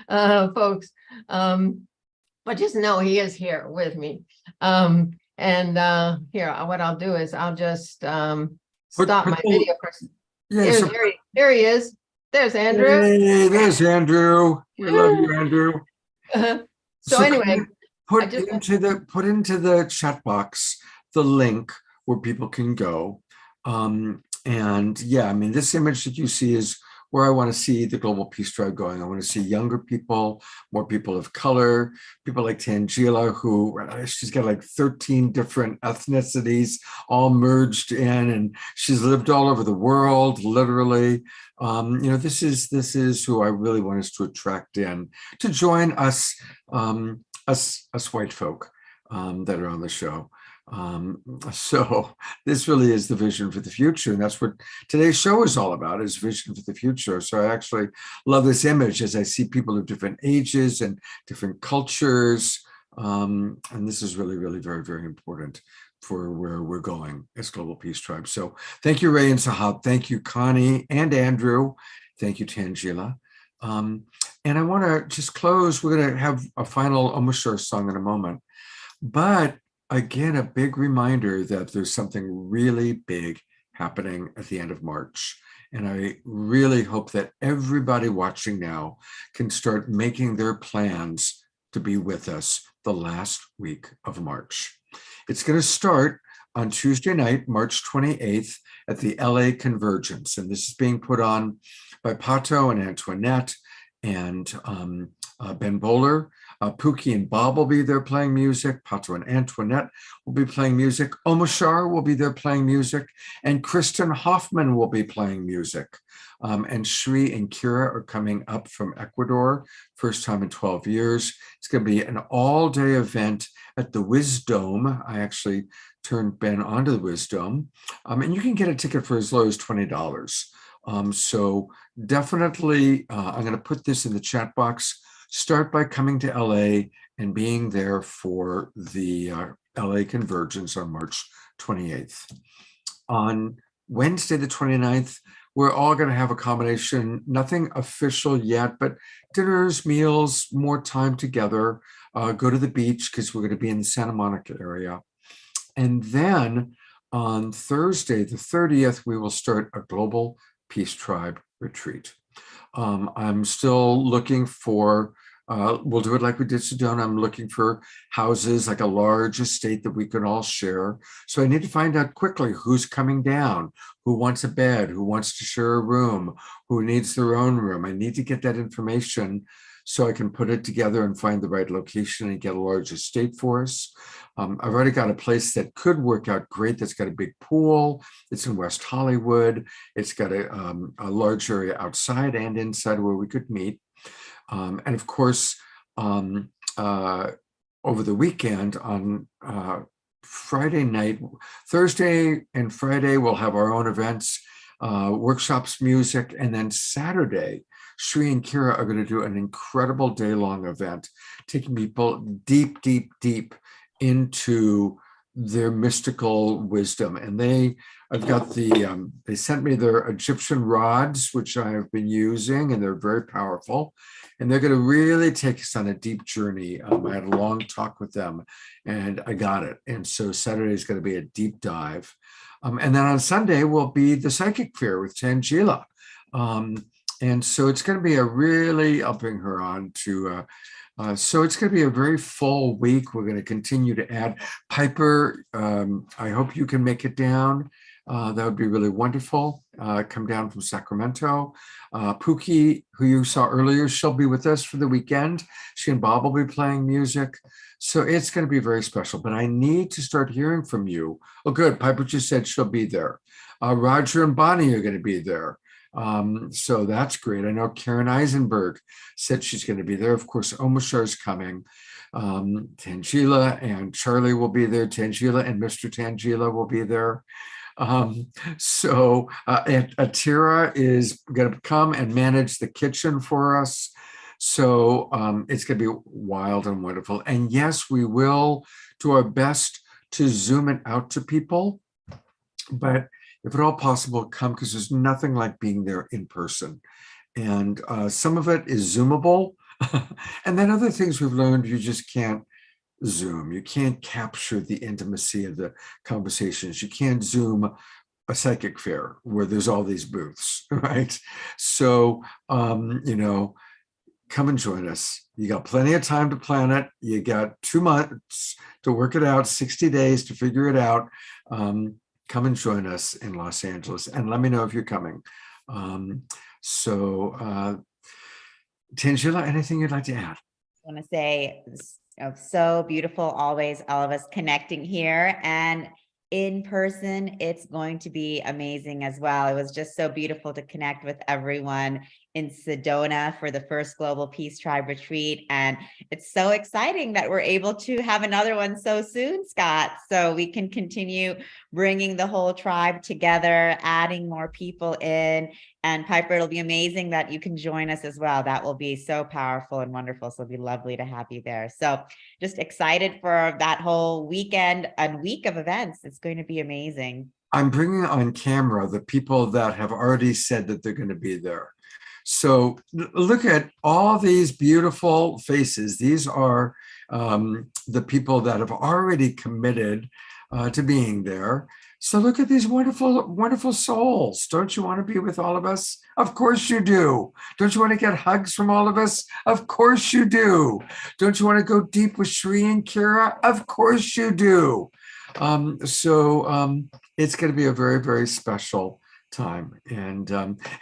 folks. But just know he is here with me. Here, what I'll do is I'll just stop my video. There he is. There's Andrew. Hey, there's Andrew. We love you, Andrew. So anyway, put into the chat box the link where people can go. And yeah, I mean, this image that you see is where I want to see the Global Peace Tribe going. I want to see younger people, more people of color, people like Tangela, who she's got like 13 different ethnicities all merged in, and she's lived all over the world, literally. This is who I really want us to attract in to join us, us white folk that are on the show. So this really is the vision for the future, and that's what today's show is all about, is vision for the future. So I actually love this image as I see people of different ages and different cultures, and this is really, really very, very important for where we're going as Global Peace Tribe. So thank you, Ray and Sahab. Thank you, Connie and Andrew. Thank you, Tangela. And I want to just close. We're going to have a final Om Shar song in a moment, but again, a big reminder that there's something really big happening at the end of March. And I really hope that everybody watching now can start making their plans to be with us the last week of March. It's going to start on Tuesday night, March 28th, at the LA Convergence. And this is being put on by Pato and Antoinette and Ben Bowler. Pookie and Bob will be there playing music. Pato and Antoinette will be playing music. Om Shar will be there playing music. And Kristen Hoffman will be playing music. And Shri and Kira are coming up from Ecuador, first time in 12 years. It's going to be an all-day event at the Wisdom. I actually turned Ben onto the Wisdom. And you can get a ticket for as low as $20. So definitely, I'm going to put this in the chat box. Start by coming to LA and being there for the LA Convergence on March 28th. On Wednesday, the 29th, we're all going to have a combination, nothing official yet, but dinners, meals, more time together, go to the beach because we're going to be in the Santa Monica area. And then on Thursday, the 30th, we will start a Global Peace Tribe retreat. I'm still looking for, we'll do it like we did Sedona. I'm looking for houses, like a large estate that we can all share. So I need to find out quickly who's coming down, who wants a bed, who wants to share a room, who needs their own room. I need to get that information so I can put it together and find the right location and get a large estate for us. I've already got a place that could work out great. That's got a big pool. It's in West Hollywood. It's got a large area outside and inside where we could meet. And of course, over the weekend on Friday night, Thursday and Friday, we'll have our own events, workshops, music, and then Saturday, Shri and Kira are going to do an incredible day-long event, taking people deep, deep, deep into their mystical wisdom. And I've got they sent me their Egyptian rods, which I have been using, and they're very powerful. And they're going to really take us on a deep journey. I had a long talk with them and I got it. And so Saturday is going to be a deep dive. And then on Sunday will be the Psychic Fair with Tangela. And so it's going to be a really, I'll bring her on to, so it's going to be a very full week. We're going to continue to add. Piper, I hope you can make it down. That would be really wonderful. Come down from Sacramento. Pookie, who you saw earlier, she'll be with us for the weekend. She and Bob will be playing music. So it's going to be very special, but I need to start hearing from you. Oh, good. Piper just said she'll be there. Roger and Bonnie are going to be there. So that's great. I know Karen Eisenberg said she's going to be there. Of course, Om Shar is coming. Tangela and Charlie will be there. Tangela and Mr. Tangela will be there. So Atira is going to come and manage the kitchen for us. So it's going to be wild and wonderful. And yes, we will do our best to zoom it out to people, but if at all possible, come, because there's nothing like being there in person. And some of it is Zoomable. And then other things we've learned, you just can't Zoom. You can't capture the intimacy of the conversations. You can't Zoom a psychic fair where there's all these booths, right? So, come and join us. You got plenty of time to plan it. You got 2 months to work it out, 60 days to figure it out. Come and join us in Los Angeles and let me know if you're coming. So, Tangela, anything you'd like to add? I want to say so beautiful always, all of us connecting here, and in person it's going to be amazing as well. It was just so beautiful to connect with everyone in Sedona for the first Global Peace Tribe retreat, and it's so exciting that we're able to have another one so soon, Scott, so we can continue bringing the whole tribe together, adding more people in. And Piper, it'll be amazing that you can join us as well. That will be so powerful and wonderful. So it'll be lovely to have you there. So just excited for that whole weekend and week of events. It's going to be amazing. I'm bringing on camera the people that have already said that they're going to be there. So look at all these beautiful faces. These are the people that have already committed to being there. So look at these wonderful, wonderful souls. Don't you want to be with all of us? Of course you do. Don't you want to get hugs from all of us? Of course you do. Don't you want to go deep with Sri and Kira? Of course you do. It's going to be a very, very special time. And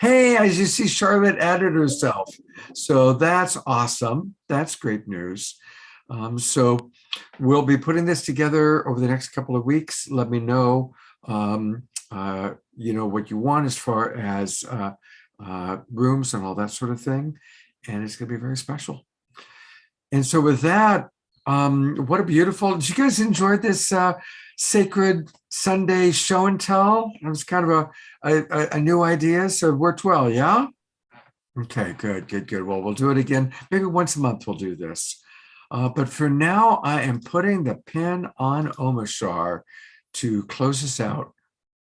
hey, as you see, Charlotte added herself. So that's awesome. That's great news. So we'll be putting this together over the next couple of weeks. Let me know, what you want as far as rooms and all that sort of thing. And it's going to be very special. And so with that, what a beautiful, did you guys enjoy this Sacred Sunday show and tell? It was kind of a new idea. So it worked well, yeah? Okay, good. Well, we'll do it again. Maybe once a month we'll do this. But for now, I am putting the pin on Omashar to close us out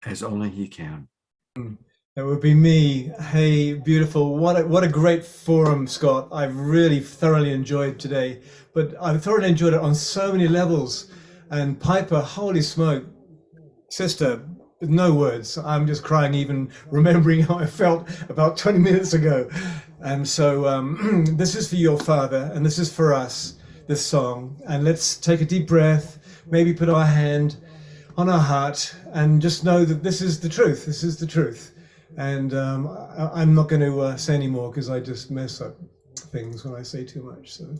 as only he can. That would be me. Hey, beautiful. What a great forum, Scott. I've really thoroughly enjoyed today, but I've thoroughly enjoyed it on so many levels. And Piper, holy smoke, sister, no words. I'm just crying even remembering how I felt about 20 minutes ago. And so this is for your father, and this is for us, this song. And let's take a deep breath, maybe put our hand on our heart, and just know that this is the truth. This is the truth. And I'm not going to say any more because I just mess up things when I say too much. So.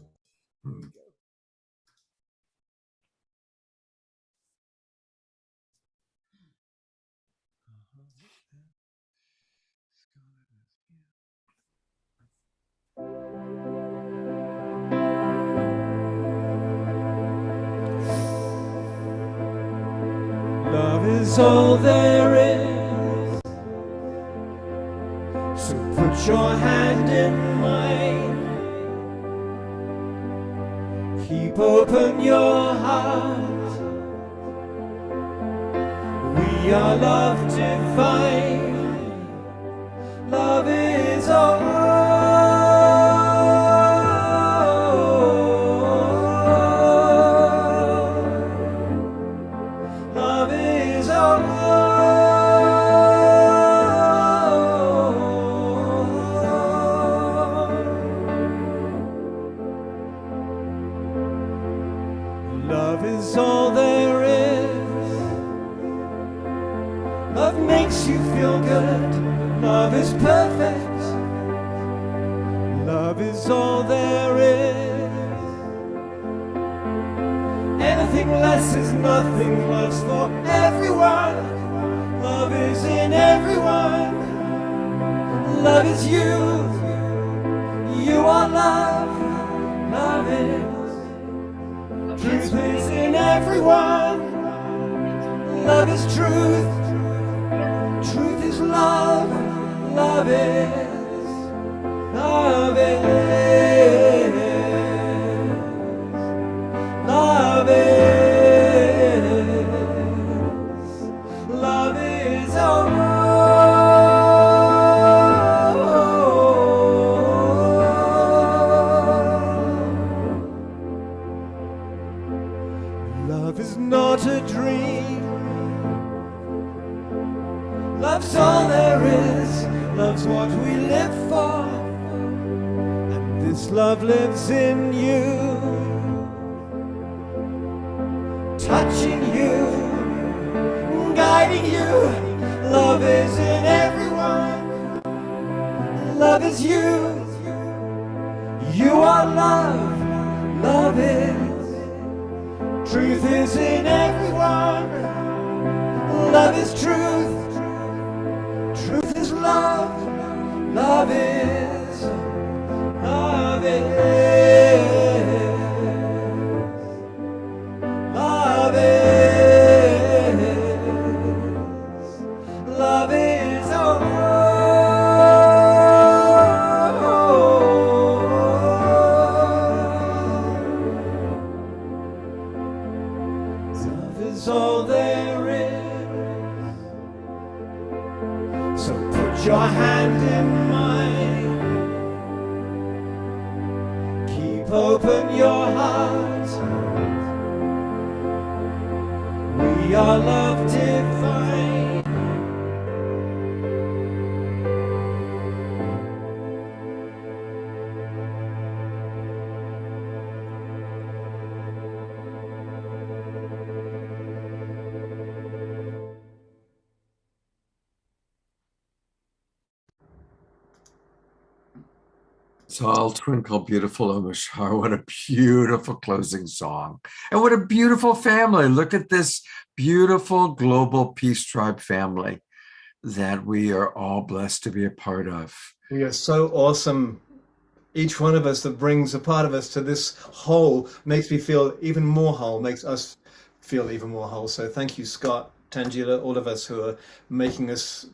Love is all there is, so put your hand in mine. Keep open your heart. We are love divine. Love is all. Love is all there is. Love makes you feel good. Love is perfect. Love is all there is. Anything less is nothing. Love's for everyone. Love is in everyone. Love is you. You are love. Love is. Truth is in everyone. Love is truth. Truth is love. Love is. Love is. Love is. Love is all. Love is not a dream. Love's all there is. Love's what we live for. And this love lives in you. Touching you, guiding you. Love is in everyone. Love is you. You are love. Love is. Truth is in everyone. Love is truth. Truth is love. Love is. Love is. Love is. Love is. Love is all there is. So put your hand in mine. Keep open your heart. We are love divine. Tall Twinkle Beautiful Omashar. What a beautiful closing song. And what a beautiful family. Look at this beautiful global Peace Tribe family that we are all blessed to be a part of. We are so awesome. Each one of us that brings a part of us to this whole makes me feel even more whole, makes us feel even more whole. So thank you, Scott, Tangela, all of us who are making us,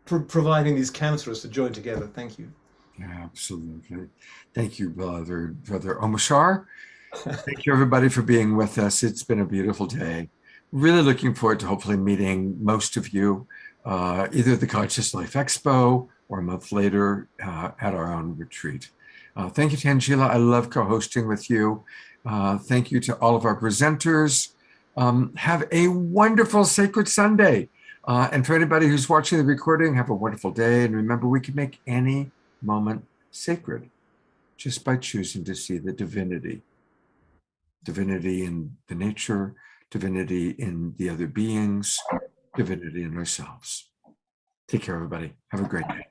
providing these camps for us to join together. Thank you. Yeah, absolutely. Thank you, Brother Omashar. Thank you, everybody, for being with us. It's been a beautiful day. Really looking forward to hopefully meeting most of you, either at the Conscious Life Expo or a month later at our own retreat. Thank you, Tangela. I love co-hosting with you. Thank you to all of our presenters. Have a wonderful Sacred Sunday. And for anybody who's watching the recording, have a wonderful day. And remember, we can make any moment sacred just by choosing to see the divinity in the nature, divinity in the other beings, divinity in ourselves. Take care, everybody. Have a great day.